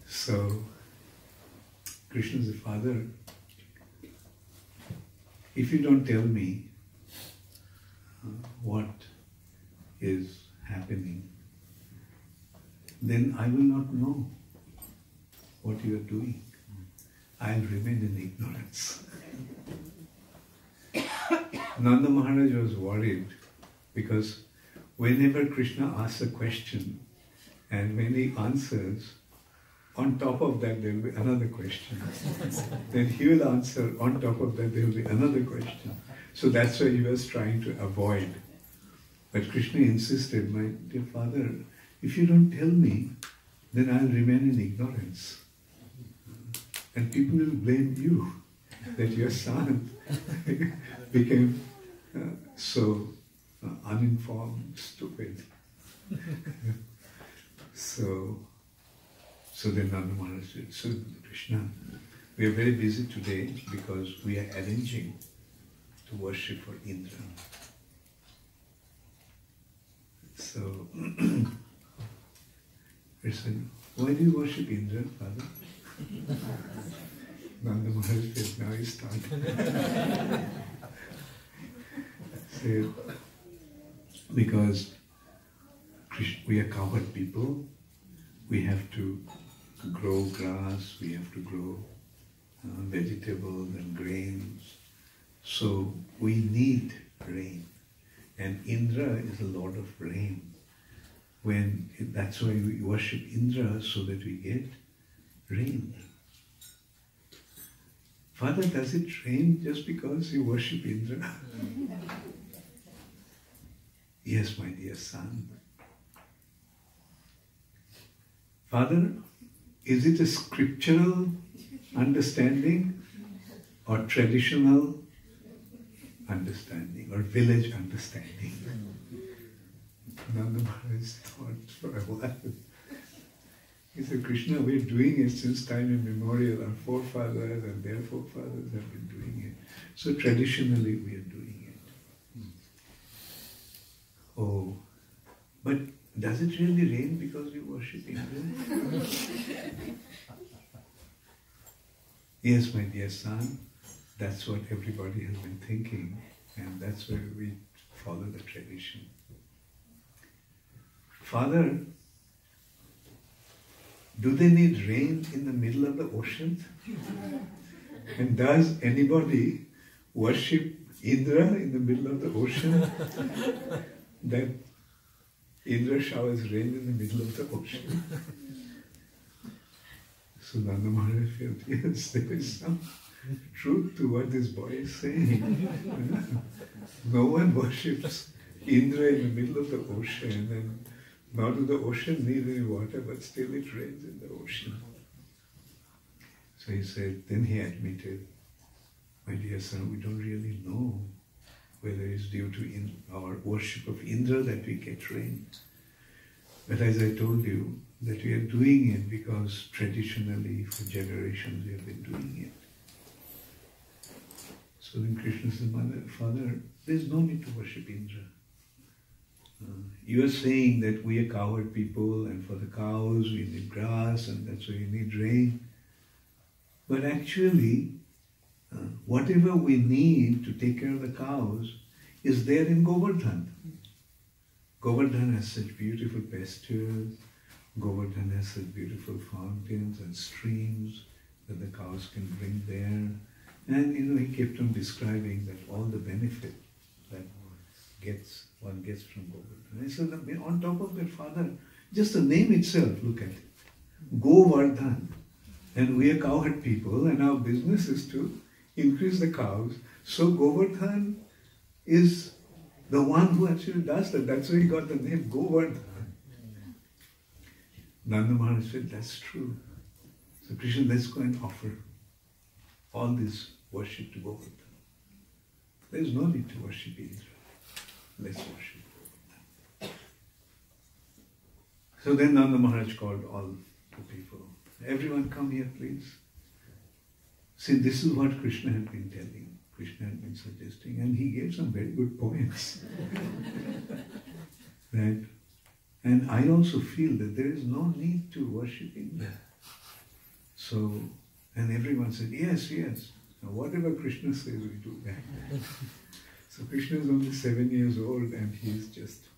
So, Krishna said, Father, if you don't tell me what is happening, then I will not know what you are doing. I'll remain in ignorance. Nanda Maharaj was worried because whenever Krishna asks a question and when he answers, on top of that there will be another question. Then he will answer, on top of that there will be another question. So that's why he was trying to avoid. But Krishna insisted, my dear father, if you don't tell me, then I'll remain in ignorance. And people will blame you that your son became so uninformed, stupid. So then Nanda Maharaj said, so Krishna, we are very busy today because we are arranging to worship for Indra. So he said, why do you worship Indra, Father? Nanda Maharaj said, now he started. So, because we are cowherd people, we have to grow grass, we have to grow vegetables and grains. So we need rain. And Indra is the Lord of rain. That's why we worship Indra, so that we get rain. Father, does it rain just because you worship Indra? Yes, my dear son. Father, is it a scriptural understanding or traditional understanding or village understanding? Nanda Maharaj thought for a while. He said, Krishna, we're doing it since time immemorial. Our forefathers and their forefathers have been doing it. So traditionally we are doing it. Oh, but does it really rain because we worship Indra? Yes, my dear son, that's what everybody has been thinking, and that's why we follow the tradition. Father, do they need rain in the middle of the ocean? And does anybody worship Indra in the middle of the ocean? That Indra showers rain in the middle of the ocean. So Nanda Maharaj felt, yes, there is some truth to what this boy is saying. No one worships Indra in the middle of the ocean, and nor do the ocean need any water, but still it rains in the ocean. So he said, then he admitted, my dear son, we don't really know whether it's due to our worship of Indra that we get rain. But as I told you, that we are doing it because traditionally for generations we have been doing it. So then Krishna said, Father, there's no need to worship Indra. You are saying that we are cowherd people and for the cows we need grass and that's why we need rain. But actually, whatever we need to take care of the cows is there in Govardhan. Govardhan has such beautiful pastures, Govardhan has such beautiful fountains and streams that the cows can drink there. And he kept on describing that all the benefit that one gets from Govardhan. I said, on top of that, Father, just the name itself, look at it. Govardhan. And we are cowherd people and our business is to increase the cows. So Govardhan is the one who actually does that. That's why he got the name Govardhan. Nanda Maharaj said, that's true. So Krishna, let's go and offer all this worship to Govardhan. There is no need to worship Indra. Let's worship Govardhan. So then Nanda Maharaj called all the people. Everyone come here, please. See, this is what Krishna had been telling. Krishna had been suggesting, and he gave some very good points. Right? And I also feel that there is no need to worship Indra. So, and everyone said, yes, yes. Now, whatever Krishna says, we do that. So Krishna is only 7 years old and he's just,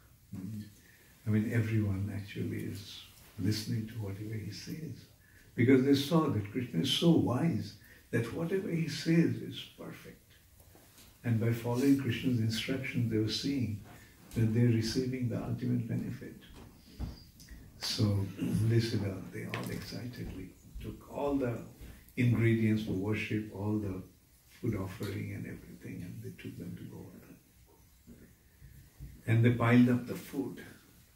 everyone actually is listening to whatever he says. Because they saw that Krishna is so wise that whatever he says is perfect. And by following Krishna's instructions, they were seeing that they're receiving the ultimate benefit. So they all excitedly took all the ingredients for worship, all the food offering and everything, and they took them to Govardhan. And they piled up the food,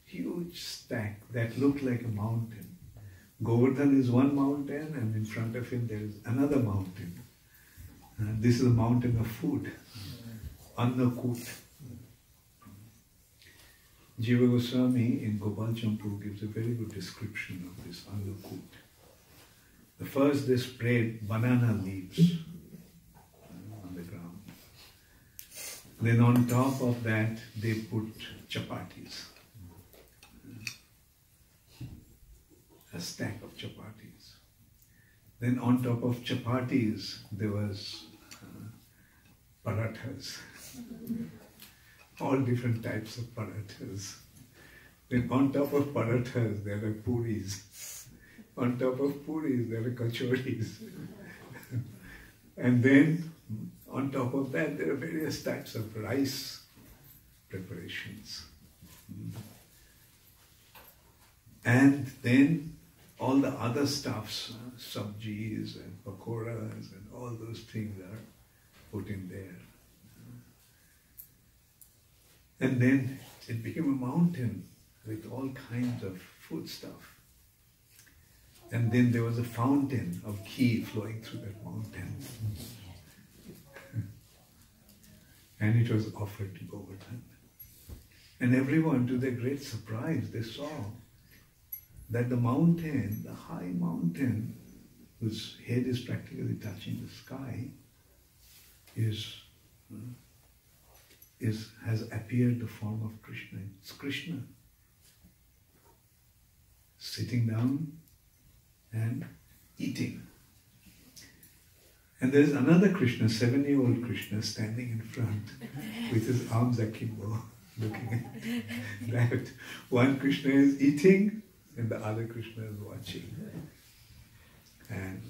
huge stack that looked like a mountain. Govardhan is one mountain, and in front of him there is another mountain. This is a mountain of food, Annakut. Jiva Goswami in Gopal Champu gives a very good description of this Annakut. The first they spread banana leaves on the ground. Then on top of that they put chapatis. A stack of chapatis. Then on top of chapatis there was parathas. All different types of parathas. Then on top of parathas there are puris. On top of puris there are kachoris. And then on top of that there are various types of rice preparations. And then all the other stuffs, sabjis and pakoras and all those things are put in there. And then it became a mountain with all kinds of food stuff. And then there was a fountain of ghee flowing through that mountain. And it was offered to Govardhan. And everyone, to their great surprise, they saw that the mountain, the high mountain, whose head is practically touching the sky, has appeared the form of Krishna. It's Krishna sitting down and eating. And there is another Krishna, 7-year-old Krishna, standing in front with his arms akimbo, looking at that. One Krishna is eating and the other Krishna is watching. And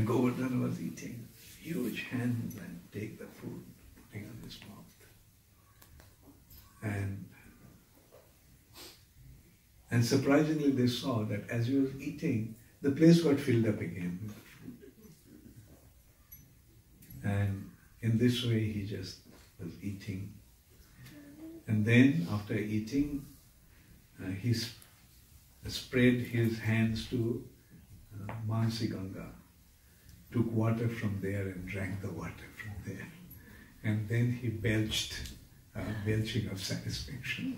Govardhan was eating. Huge hands and take the food, putting on his mouth. And surprisingly they saw that as he was eating, the place got filled up again with food. And in this way he just was eating. And then after eating, he spread his hands to Mansi Ganga, took water from there and drank the water from there. And then he belched, belching of satisfaction.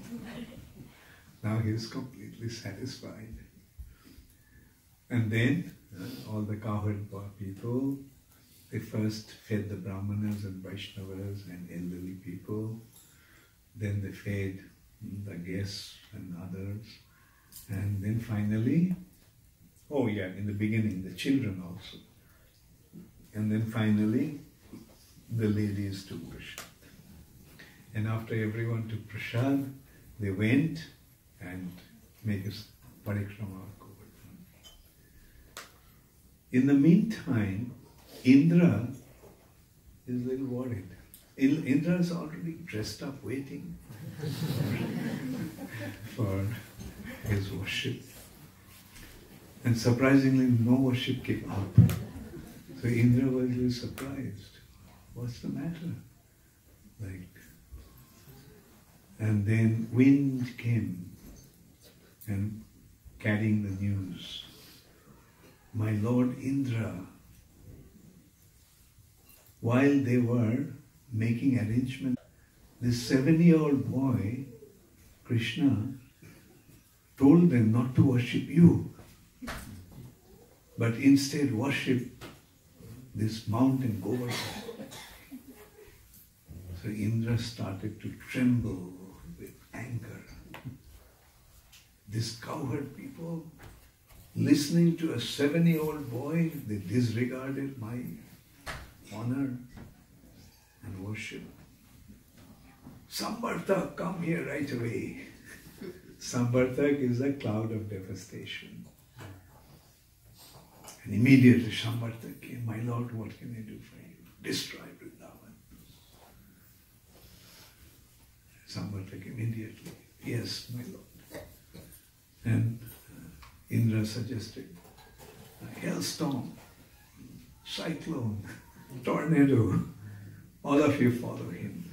Now he is completely satisfied. And then all the cowherd people, they first fed the Brahmanas and Vaishnavas and elderly people. Then they fed the guests and others. And then finally, oh yeah, in the beginning, the children also. And then finally, the ladies took prasad. And after everyone took prasad, they went and made a parikrama of Govardhan. In the meantime, Indra is a little worried. Indra is already dressed up, waiting for his worship. And surprisingly, no worship came up. So Indra was really surprised. What's the matter? And then wind came and carrying the news. My Lord Indra, while they were making arrangements, this 7-year-old boy, Krishna, told them not to worship you, but instead worship this mountain Govardhan. So Indra started to tremble with anger. This cowherd people, listening to a 7-year-old boy, they disregarded my honor and worship. Sambartak, come here right away. Sambartak is a cloud of devastation. And immediately Sambartak came, my Lord, what can I do for you? Destroy Vrindavan. Sambartak immediately, yes, my Lord. And Indra suggested a hailstorm, cyclone, tornado, all of you follow him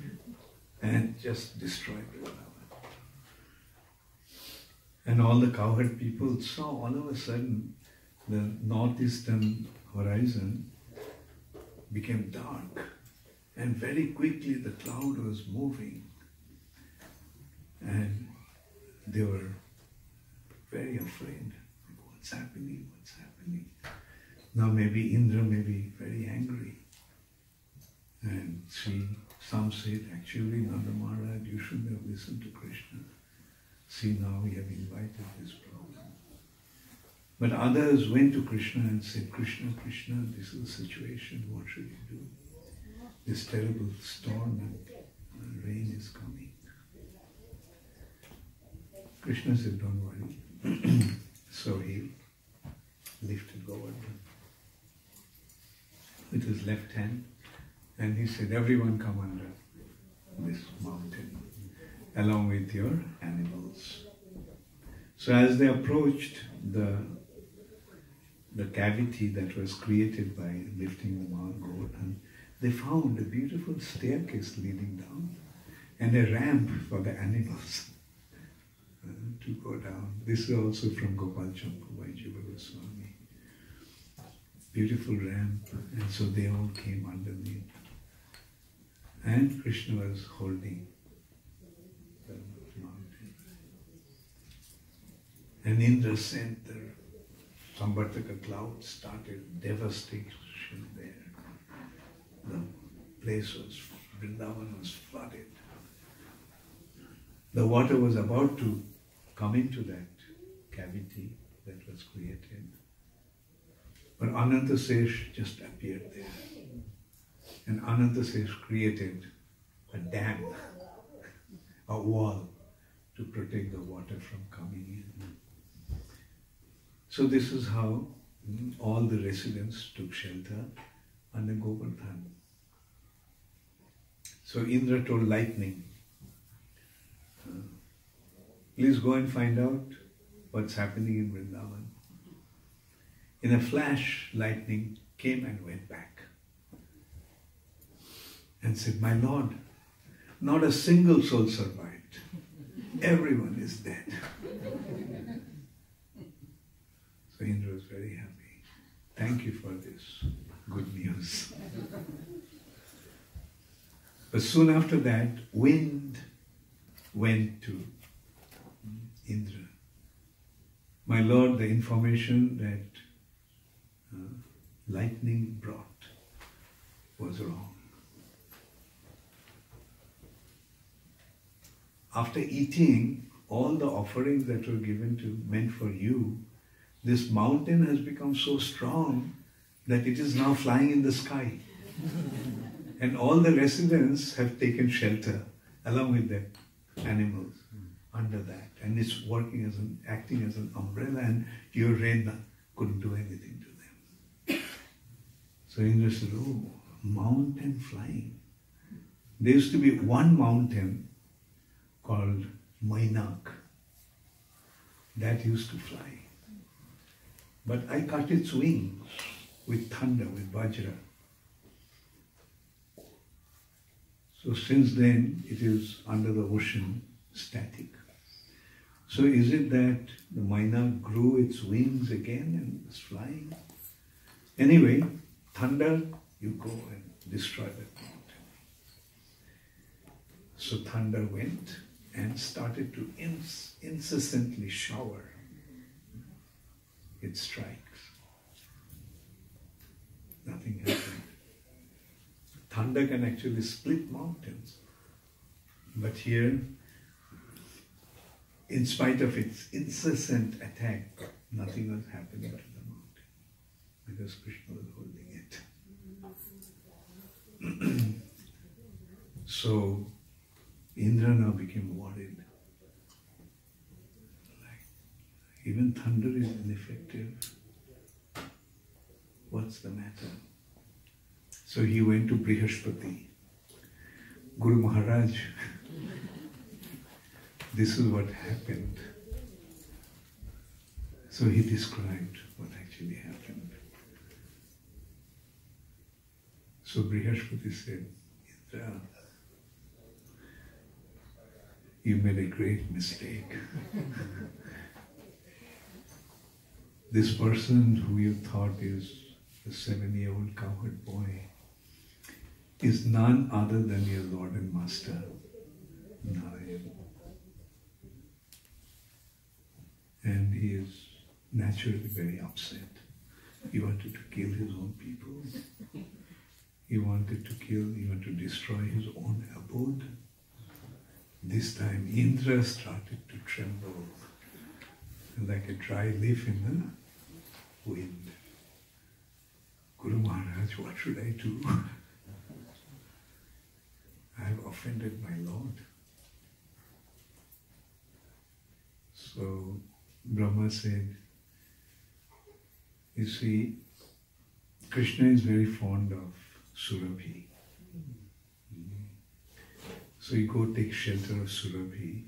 and just destroy Vrindavan. And all the cowherd people saw all of a sudden the northeastern horizon became dark, and very quickly the cloud was moving, and they were very afraid. What's happening? What's happening? Now maybe Indra may be very angry. And some said, actually, Nanda Maharaj, you shouldn't have listened to Krishna. See, now we have invited this problem. But others went to Krishna and said, Krishna, Krishna, this is the situation, what should we do? This terrible storm and rain is coming. Krishna said, don't worry. So he lifted Govardhan with his left hand, and he said, everyone come under this mountain, along with your animals. So as they approached the cavity that was created by lifting the Mount Govardhan, they found a beautiful staircase leading down and a ramp for the animals to go down. This is also from Gopal Champu by Jiva Goswami. Beautiful ramp, and so they all came underneath. And Krishna was holding the mountain. And Indra sent the Sambartaka cloud, started devastation there. The place was, Vrindavan was flooded. The water was about to come into that cavity that was created. But Anantasesh just appeared there. And Anantasesh created a dam, a wall, to protect the water from coming in. So this is how all the residents took shelter under Govardhan. So Indra told lightning, please go and find out what's happening in Vrindavan. In a flash, lightning came and went back and said, my Lord, not a single soul survived. Everyone is dead. So Indra was very happy. Thank you for this good news. But soon after that, wind went to Indra. My Lord, the information that lightning brought was wrong. After eating all the offerings that were meant for you, this mountain has become so strong that it is now flying in the sky. And all the residents have taken shelter along with their animals under that. And it's acting as an umbrella, and your rain couldn't do anything to them. So Indra said, oh, mountain flying. There used to be one mountain called Mainak that used to fly. But I cut its wings with thunder, with Vajra. So since then, it is under the ocean, static. So is it that the Mainak grew its wings again and is flying? Anyway, thunder, you go and destroy that mountain. So thunder went and started to incessantly shower its strikes. Nothing happened. Thunder can actually split mountains. But here, in spite of its incessant attack, nothing was happening to the mountain because Krishna was holding it. So Indra now became worried. Like, even thunder is ineffective. What's the matter? So he went to Brihaspati. Guru Maharaj, this is what happened. So he described what actually happened. So Brihaspati said, Indra, you made a great mistake. This person who you thought is a 7-year-old cowherd boy is none other than your Lord and Master, Narayan. And he is naturally very upset. He wanted to kill his own people. He wanted to destroy his own abode. This time Indra started to tremble like a dry leaf in the wind. Guru Maharaj, what should I do? I have offended my Lord. So Brahma said, you see, Krishna is very fond of Surabhi. So you go take shelter of Surabhi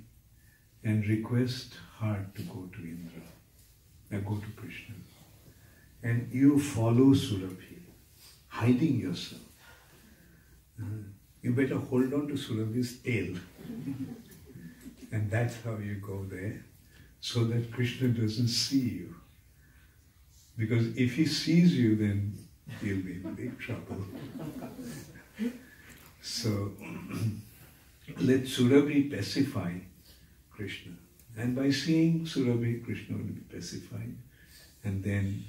and request her to go to Indra, go to Krishna. And you follow Surabhi, hiding yourself. You better hold on to Surabhi's tail. And that's how you go there, so that Krishna doesn't see you. Because if he sees you, then you'll be in big trouble. So let Surabhi pacify Krishna. And by seeing Surabhi, Krishna will be pacified. And then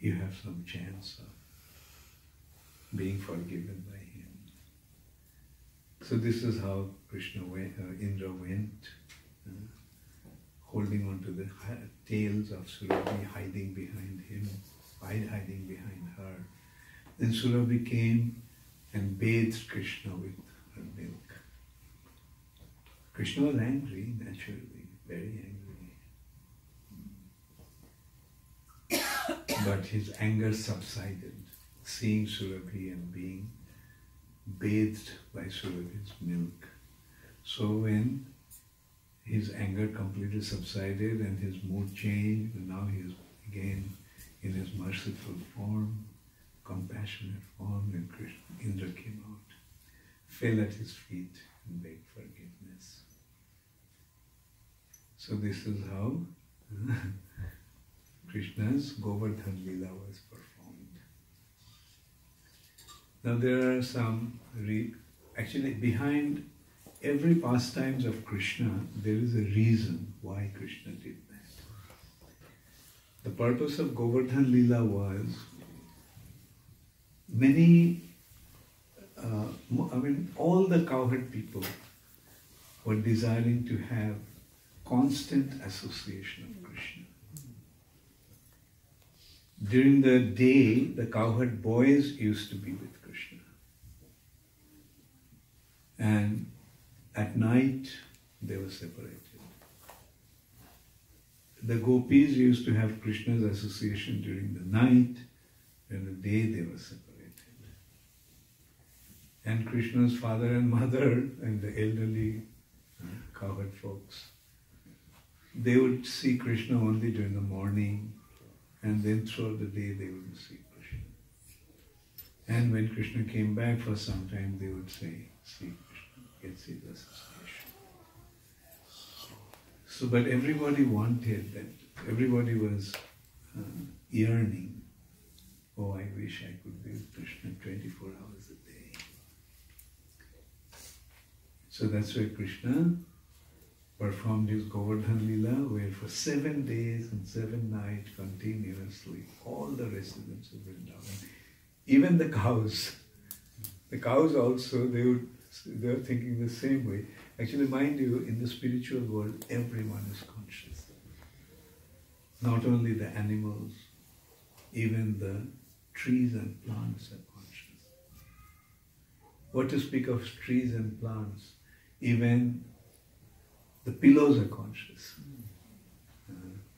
you have some chance of being forgiven by him. So this is how Indra went, holding on to the tails of Surabhi, hiding behind him, hiding behind her. Then Surabhi came and bathed Krishna with her milk. Krishna was angry, naturally, very angry. But his anger subsided, seeing Surabhi and being bathed by Surabhi's milk. So when his anger completely subsided and his mood changed, and now he is again in his merciful form, compassionate form, and Indra came out, fell at his feet and begged forgiveness. So this is how Krishna's Govardhan Leela was performed. Now there are some, actually behind every pastimes of Krishna, there is a reason why Krishna did that. The purpose of Govardhan Leela was all the cowherd people were desiring to have constant association of Krishna. During the day, the cowherd boys used to be with Krishna. And at night, they were separated. The gopis used to have Krishna's association during the night, and the day they were separated. And Krishna's father and mother and the elderly cowherd folks, they would see Krishna only during the morning, and then throughout the day they wouldn't see Krishna. And when Krishna came back for some time, they would say, see Krishna, get see the association. So, but everybody wanted that, everybody was yearning, oh, I wish I could be with Krishna 24 hours a day. So that's why Krishna performed his Govardhan Leela, where for 7 days and 7 nights continuously, all the residents of Vrindavan, even the cows also, they were thinking the same way. Actually, mind you, in the spiritual world, everyone is conscious. Not only the animals, even the trees and plants are conscious. What to speak of trees and plants? Even the pillows are conscious.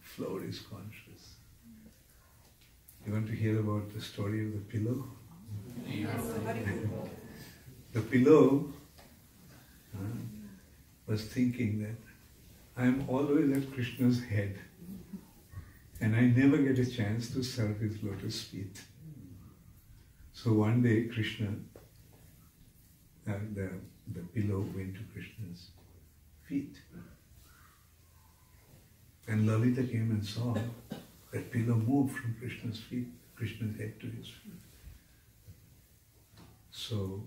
Floor is conscious. You want to hear about the story of the pillow? The pillow was thinking that I am always at Krishna's head and I never get a chance to serve his lotus feet. So one day Krishna, the pillow went to Krishna's feet. And Lalita came and saw that pillow move from Krishna's feet, Krishna's head to his feet. So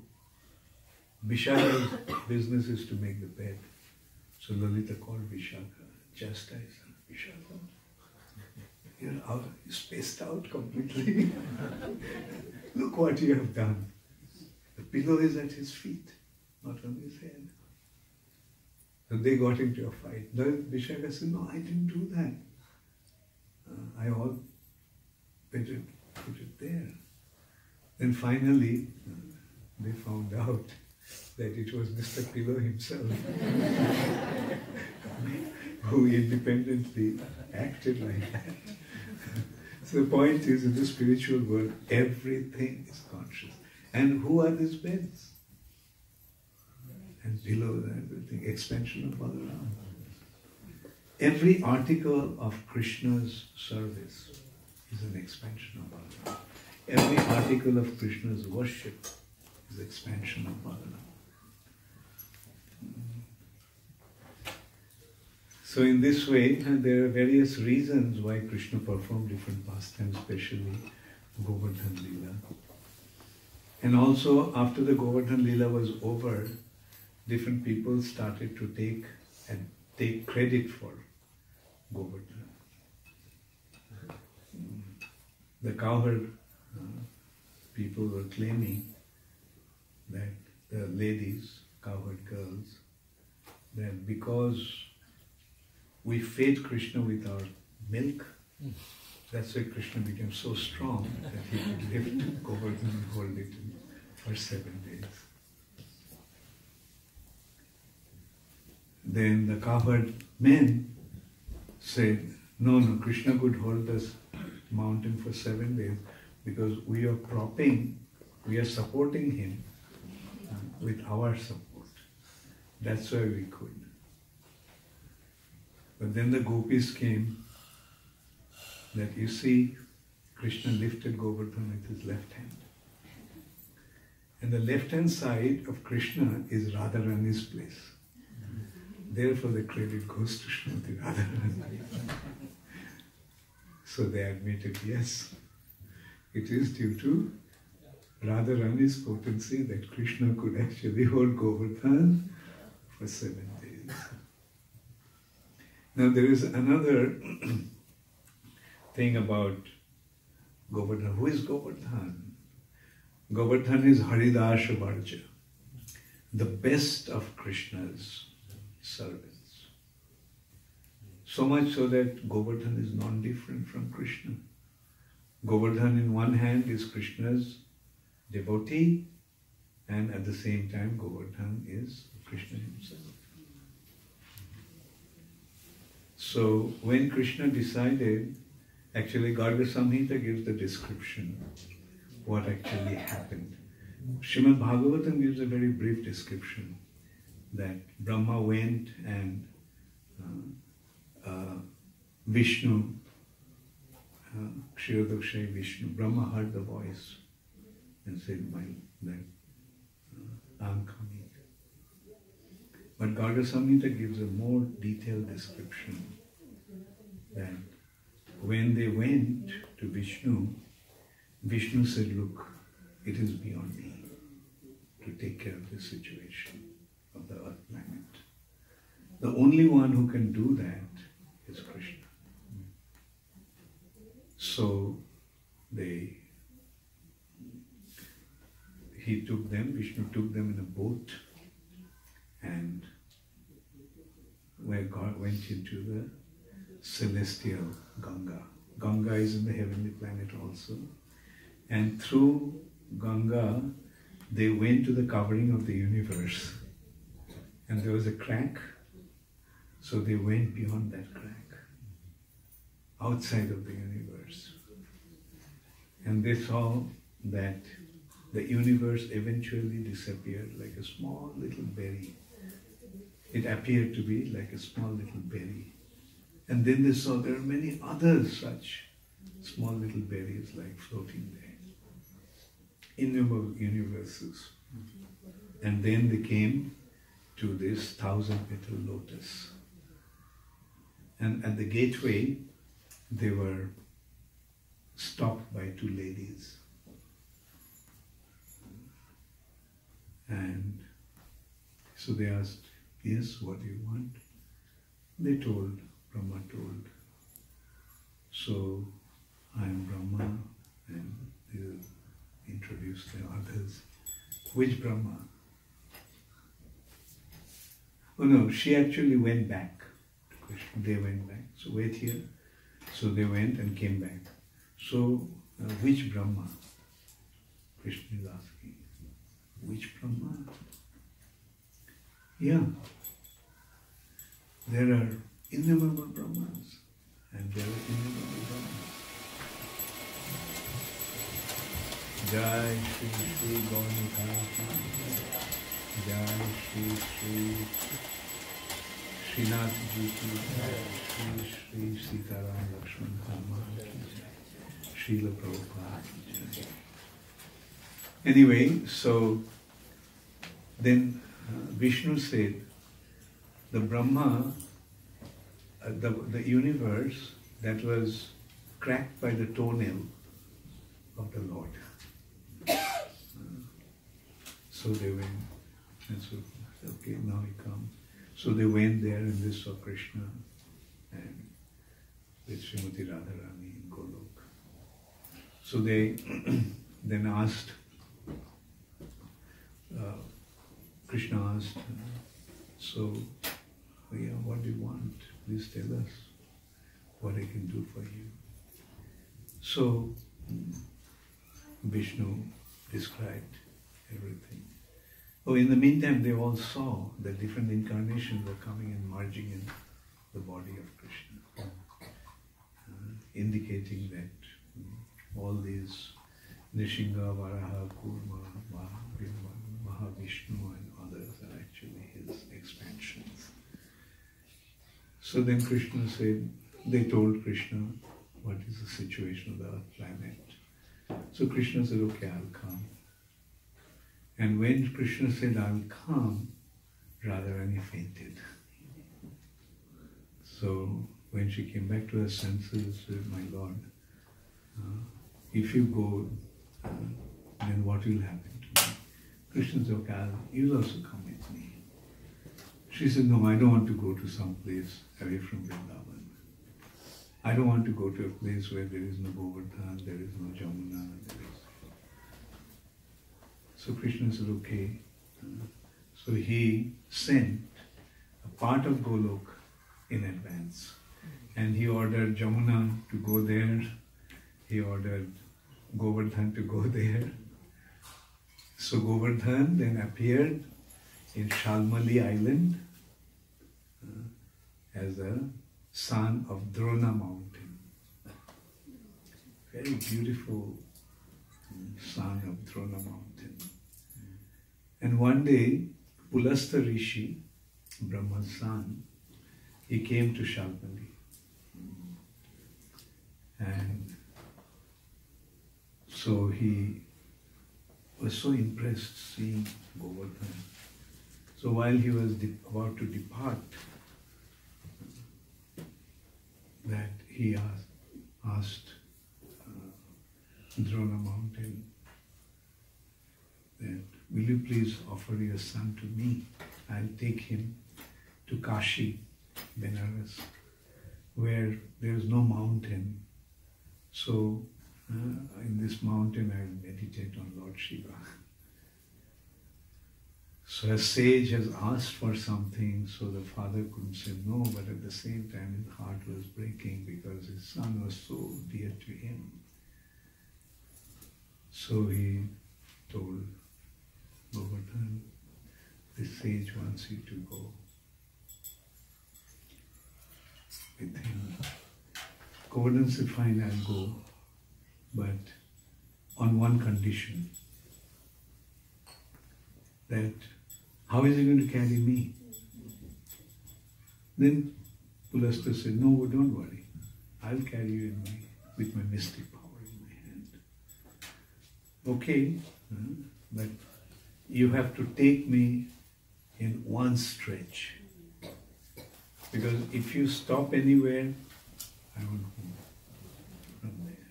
Vishaka's business is to make the bed. So Lalita called Vishaka, chastised her. Vishaka, you're out, you're spaced out completely. Look what you have done. The pillow is at his feet, not on his head. So they got into a fight. Vishaka said, no, I didn't do that. I all put it there. Then finally, they found out that it was Mr. Pillow himself who independently acted like that. So the point is, in the spiritual world, everything is conscious. And who are these beds? And below that, everything, expansion of Balaram. Every article of Krishna's service is an expansion of Balaram. Every article of Krishna's worship is expansion of Balaram. So in this way, there are various reasons why Krishna performed different pastimes, especially Govardhan Leela. And also, after the Govardhan Leela was over, different people started to take credit for Govardhan. The cowherd people were claiming that the ladies, cowherd girls, that because we fed Krishna with our milk, that's why Krishna became so strong that he could lift Govardhan and hold it for 7 days. Then the cowherd men said, no, Krishna could hold this mountain for 7 days because we are supporting him with our support. That's why we could. But then the gopis came that you see, Krishna lifted Govardhan with his left hand. And the left hand side of Krishna is Radharani's place. Therefore the credit goes to Srimati Radharani. So they admitted, yes, it is due to Radharani's potency that Krishna could actually hold Govardhan for 7 days. Now there is another thing about Govardhan. Who is Govardhan? Govardhan is Haridasha Varja, the best of Krishna's servants. So much so that Govardhan is non-different from Krishna. Govardhan in one hand is Krishna's devotee, and at the same time Govardhan is Krishna himself. So when Krishna decided, actually Garga Samhita gives the description what actually happened. Srimad Bhagavatam gives a very brief description that Brahma went and Vishnu, Kshirodakshay Vishnu, Brahma heard the voice and said, I'm coming. But Garga Samhita gives a more detailed description that when they went to Vishnu, Vishnu said, look, it is beyond me to take care of this situation of the earth planet. The only one who can do that is Krishna. So Vishnu took them in a boat, and where God went into the celestial Ganga. Ganga is in the heavenly planet also. And through Ganga, they went to the covering of the universe. And there was a crack, so they went beyond that crack, outside of the universe. And they saw that the universe eventually disappeared like a small little berry. It appeared to be like a small little berry. And then they saw there are many other such small little berries like floating there. Innumerable universes. And then they came to this 1,000-petal lotus. And at the gateway, they were stopped by 2 ladies. And so they asked, yes, what do you want? They told, Brahma told. So, I am Brahma, and they introduced the others. Which Brahma? Oh no, she actually went back to Krishna. They went back. So wait here. So they went and came back. So, which Brahma? Krishna is asking. Which Brahma? Yeah. There are innumerable Brahmas, and there are innumerable Brahmas. Jai Shri Shri Gaunika, Jai Shri Shri Srinath Ji ki Jai, Shri Shri Sitaram Lakshman Hanuman ki Jai, Srila Prabhupada ki Jai. Anyway, so then Vishnu said, the Brahma, the universe that was cracked by the toenail of the Lord. So they went and so, okay, now he comes. So they went there and they saw Krishna and with Srimati Radharani in Golok. So they then asked, Krishna asked, so, yeah, what do you want? Please tell us what I can do for you. So, Vishnu described everything. Oh, in the meantime, they all saw that different incarnations were coming and merging in the body of Krishna, indicating that all these Nishinga, Varaha, Kurma, Mahavishnu and others are actually his expansions. So then Krishna said, they told Krishna what is the situation of the earth planet. So Krishna said, okay, I'll come. And when Krishna said, I'll come, Radharani fainted. So when she came back to her senses, said, my Lord, if you go, then what will happen to me? Krishna said, okay, you'll also come with me. She said, no, I don't want to go to some place away from Vrindavan. I don't want to go to a place where there is no Govardhan, there is no Jamuna. So Krishna said, okay. So he sent a part of Golok in advance. And he ordered Jamuna to go there. He ordered Govardhan to go there. So Govardhan then appeared in Shalmali Island as a son of Drona mountain. Very beautiful son of Drona mountain. And one day, Pulastha Rishi, Brahma's son, he came to Shalmali. And so he was so impressed seeing Govardhan. So while he was about to depart, that he asked Drona mountain that, will you please offer your son to me? I'll take him to Kashi, Benares, where there is no mountain. So in this mountain I will meditate on Lord Shiva. So a sage has asked for something, so the father couldn't say no, but at the same time his heart was breaking because his son was so dear to him. So he told Govardhan, the sage wants you to go with him. Govardhan said, fine, I'll go, but on one condition, that how is he going to carry me? Then Pulastha said, no, don't worry. I'll carry you with my mystic power in my hand. Okay, but you have to take me in one stretch. Because if you stop anywhere, I won't move from there.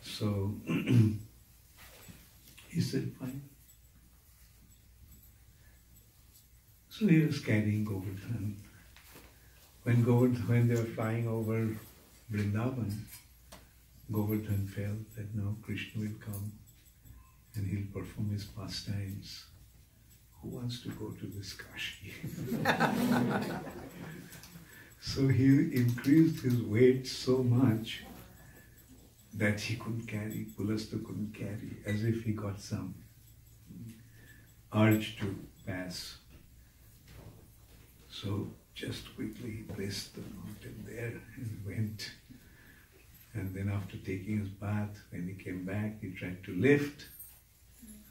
So he said, fine. So he was carrying Govardhan. When they were flying over Vrindavan, Govardhan felt that now Krishna will come and he'll perform his pastimes. Who wants to go to this Kashi? So he increased his weight so much that he couldn't carry, Pulastha couldn't carry, as if he got some urge to pass. So just quickly he placed the mountain there and went. And then after taking his bath, when he came back, he tried to lift.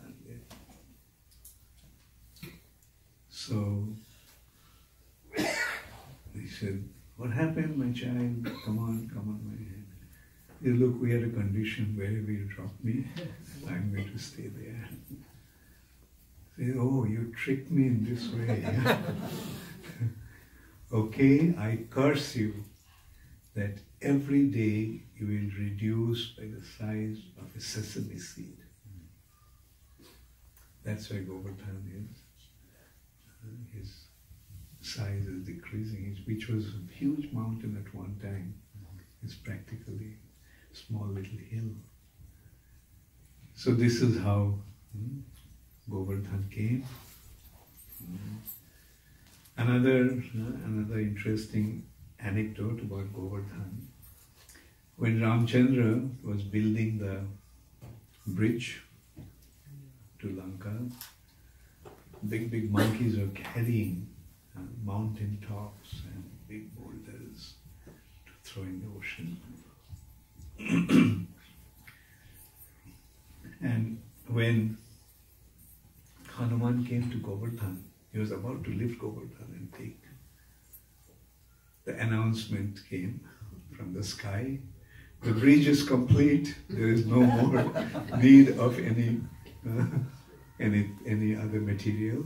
And then, so he said, what happened, my child? Come on, my hand. He said, look, we had a condition, wherever you drop me, I'm going to stay there. He said, oh, you tricked me in this way. Okay, I curse you that every day you will reduce by the size of a sesame seed. That's why Govardhan is. His size is decreasing, which was a huge mountain at one time. It's practically a small little hill. So this is how Govardhan came. Another interesting anecdote about Govardhan. When Ramchandra was building the bridge to Lanka, big monkeys were carrying mountain tops and big boulders to throw in the ocean. And when Hanuman came to Govardhan, he was about to lift Govardhan and take. The announcement came from the sky, the bridge is complete, there is no more need of any other material.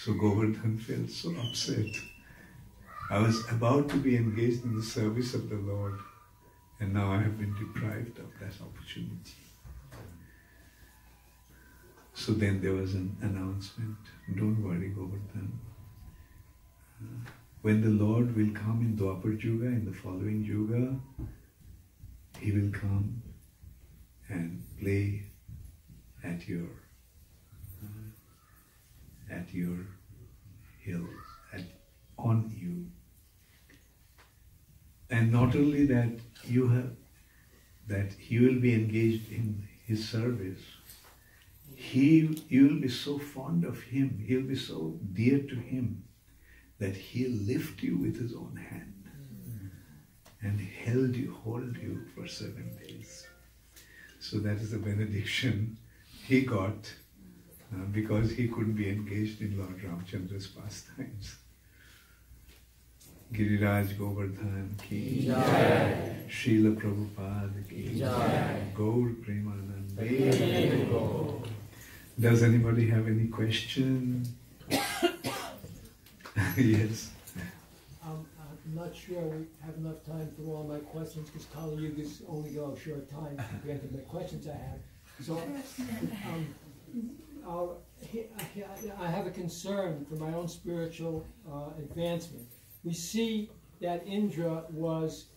So Govardhan felt so upset. I was about to be engaged in the service of the Lord, and now I have been deprived of that opportunity. So then there was an announcement, don't worry Govardhan. When the Lord will come in Dwapar Yuga, in the following Yuga, He will come and play at your hills, on you. And not only that, He will be engaged in His service. You will be so fond of Him, He'll be so dear to Him, that He'll lift you with His own hand and hold you for 7 days. So that is the benediction he got because he couldn't be engaged in Lord Ramchandra's pastimes. Giriraj Govardhan ki jai, Srila Prabhupada ki jai, Gaur Premanand. Does anybody have any question? Yes. I'm not sure we have enough time for all my questions because Kali Yuga is only a short time compared to the questions I have. So I have a concern for my own spiritual advancement. We see that Indra was,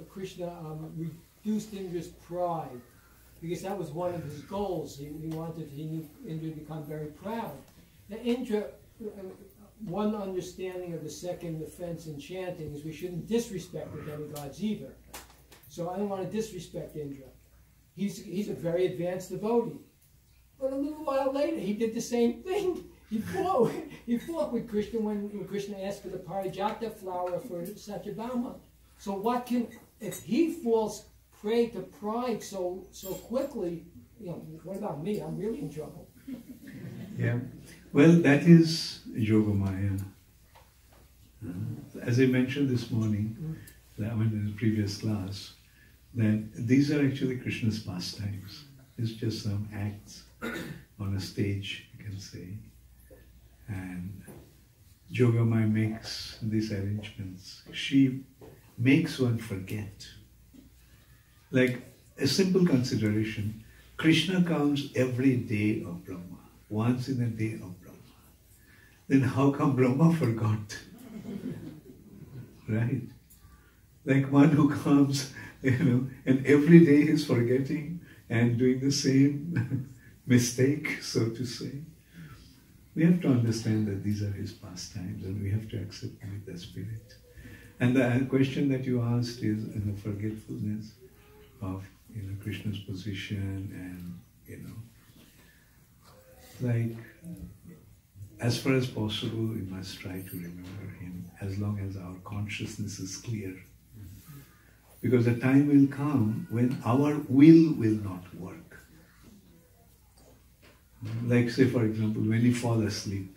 Krishna reduced Indra's pride because that was one of his goals. He knew Indra to become very proud. Now Indra, one understanding of the second offense in chanting is we shouldn't disrespect the demigods either. So I don't want to disrespect Indra. He's a very advanced devotee. But a little while later, he did the same thing. He fought with Krishna when Krishna asked for the parijata flower for Satyabhama. So if he falls prey to pride so quickly, what about me? I'm really in trouble. Yeah. Well, that is Yoga Maya. As I mentioned this morning, in the previous class, that these are actually Krishna's pastimes. It's just some acts on a stage, you can say. And Yoga Maya makes these arrangements. She makes one forget. Like a simple consideration, Krishna comes every day of Brahma, once in a day of Brahma. Then how come Brahma forgot? Right? Like one who comes, and every day he's forgetting and doing the same mistake, so to say. We have to understand that these are his pastimes and we have to accept them with the spirit. And the question that you asked is forgetfulness of Krishna's position and like as far as possible we must try to remember him as long as our consciousness is clear. Because the time will come when our will not work. Like say for example, when you fall asleep,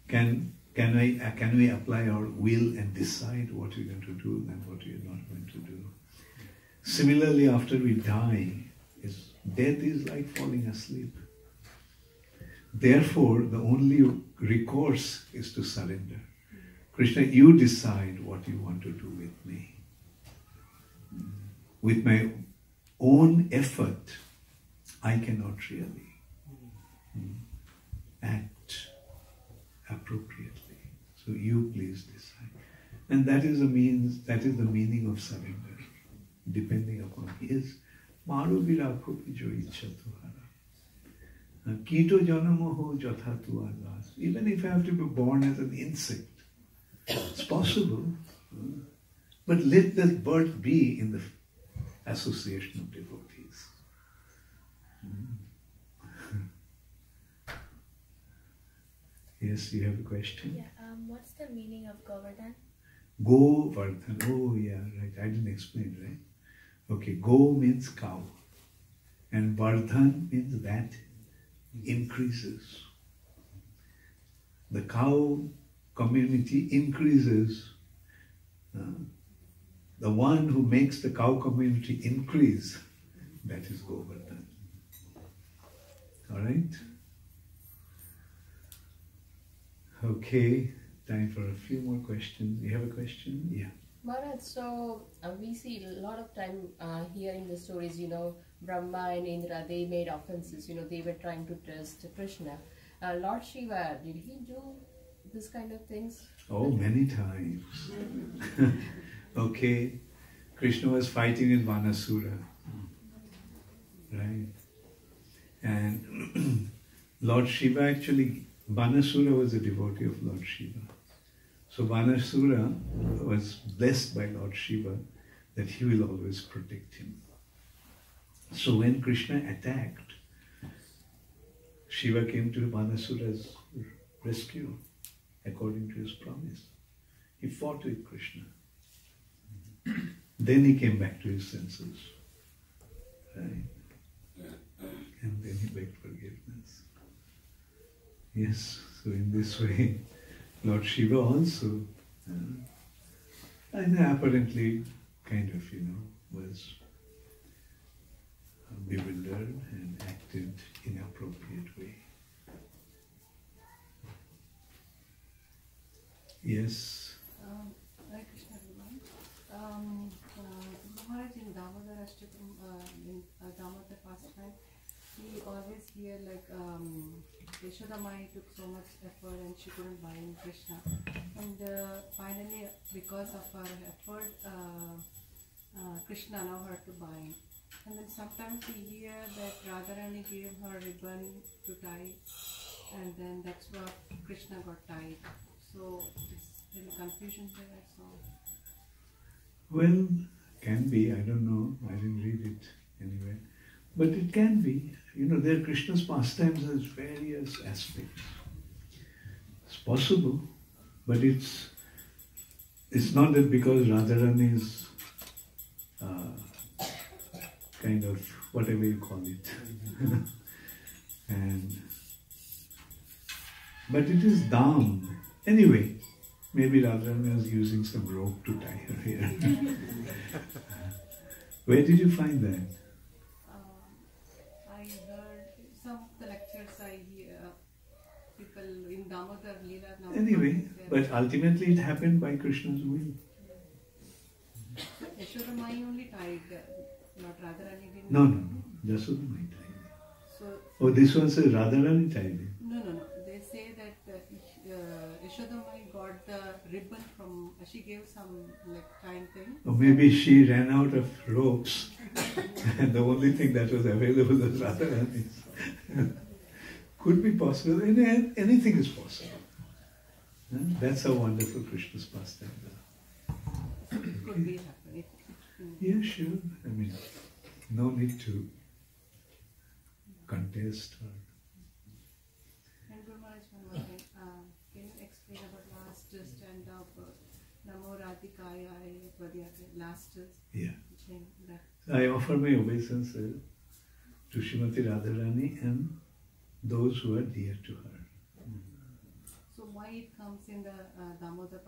can we apply our will and decide what we're going to do and what we're not going to do? Similarly, after we die, death is like falling asleep. Therefore, the only recourse is to surrender. Krishna, you decide what you want to do with me. With my own effort, I cannot really act appropriately. So you please decide. And that is the meaning of surrender, depending upon his Maru virakho pijo ichha tuhara. Kito janamo ho jatha tu agas. Even if I have to be born as an insect, it's possible. But let that birth be in the association of devotees. Yes, you have a question? Yeah, what's the meaning of Govardhan? Govardhan, oh yeah, right, I didn't explain, right? Okay, Go means cow and Vardhan means that increases. The cow community increases. The one who makes the cow community increase, that is Govardhan. All right? Okay, time for a few more questions. You have a question? Yeah. Maharaj, so we see a lot of time hearing the stories, Brahma and Indra, they made offenses, they were trying to test Krishna. Lord Shiva, did he do this kind of things? Oh, many times. Okay, Krishna was fighting in Vanasura, right? And Lord Shiva actually, Vanasura was a devotee of Lord Shiva. So Vanasura was blessed by Lord Shiva that he will always protect him. So when Krishna attacked, Shiva came to Vanasura's rescue according to his promise. He fought with Krishna. Then he came back to his senses. Right? And then he begged forgiveness. Yes, so in this way, Lord Shiva also, and apparently kind of, was bewildered and acted in an appropriate way. Yes? Hare Krishna, everyone. Maharaj in Damodar Ashtakam, in Damodar Pastime, we always hear like Yashoda Mai took so much effort and she couldn't bind Krishna. And finally, because of her effort, Krishna allowed her to bind. And then sometimes we hear that Radharani gave her ribbon to tie, and then that's what Krishna got tied. So it's any confusion there. So. Well, can be, I don't know, I didn't read it anyway. But it can be. There Krishna's pastimes has various aspects. It's possible, but it's not that because Radharani is kind of whatever you call it. But it is Dham. Anyway, maybe Radharani was using some rope to tie her hair. Where did you find that? I heard some of the lectures I hear people in Damodar Leela. Anyway, but ultimately it happened by Krishna's will. Yashoda Mai only tied, not Radharani didn't. No. Yashoda Mai tied. So, Oh, this one says Radharani tied it. No. They say that Yashoda Mai got the ribbon from, she gave some like tying thing. Or maybe she ran out of ropes and the only thing that was available was Radharani's. Could be possible. Anything is possible. That's how wonderful Krishna's pastimes are. Could be happening. Yeah, sure. I mean, no need to contest or... And Guru Maharaj, one more thing. Can you explain about last stand of Namo Radhikaya Vadhyate, last Yeah. thing that? I offer my obeisances to Srimati Radharani and those who are dear to her. So why it comes in the Damodar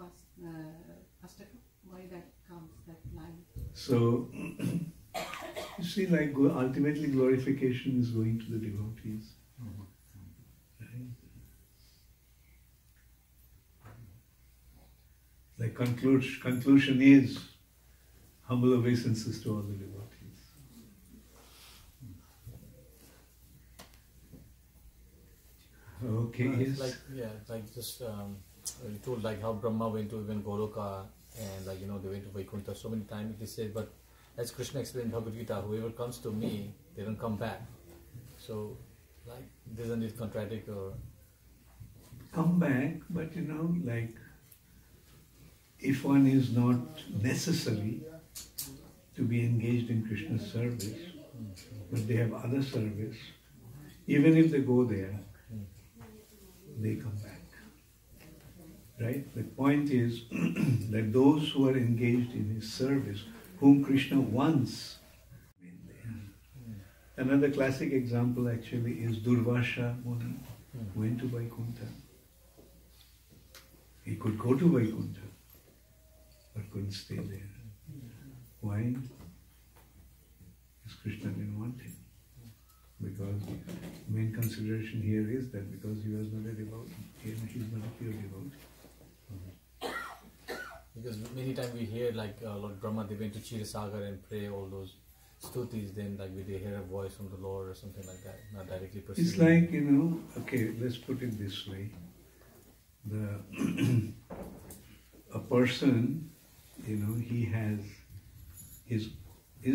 Ashtakam? Why that comes, that line? So, you see, like ultimately glorification is going to the devotees. Right? Like conclusion is humble obeisances to all the devotees. Okay, yes. Like just you told like how Brahma went to even Goloka and they went to Vaikuntha so many times. They said, but as Krishna explained in Bhagavad Gita, whoever comes to me, they don't come back. So, like, doesn't it contradict or? Come back, but if one is not necessary to be engaged in Krishna's service, but they have other service, even if they go there, they come back. Right? The point is that those who are engaged in his service, whom Krishna wants, another classic example actually is Durvasha Muni went to Vaikuntha. He could go to Vaikuntha, but couldn't stay there. Why? Because Krishna didn't want him. because the main consideration here is that because he was not a devotee, he's not a pure devotee. Because many times we hear like Lord Brahma, they went to Kshirosagar and pray all those stutis, then like they hear a voice from the Lord or something like that, not directly perceiving. It's like, okay, let's put it this way. A person, he's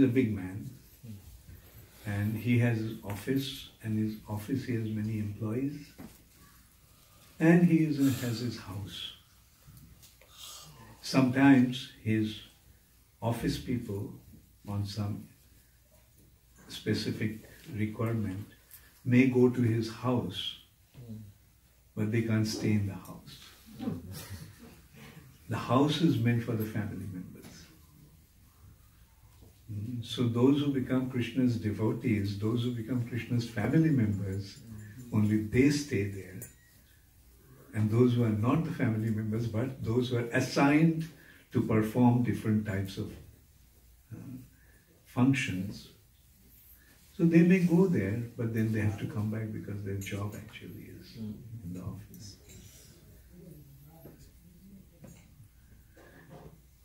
a big man, and he has his office, and his office he has many employees, and he has his house. Sometimes his office people, on some specific requirement, may go to his house, but they can't stay in the house. The house is meant for the family members. So those who become Krishna's devotees, those who become Krishna's family members, only they stay there. And those who are not the family members, but those who are assigned to perform different types of functions, so they may go there, but then they have to come back because their job actually is in the office.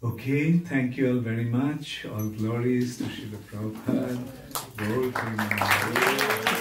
Okay, thank you all very much. All glories to Srila Prabhupada. Gaur Premanand.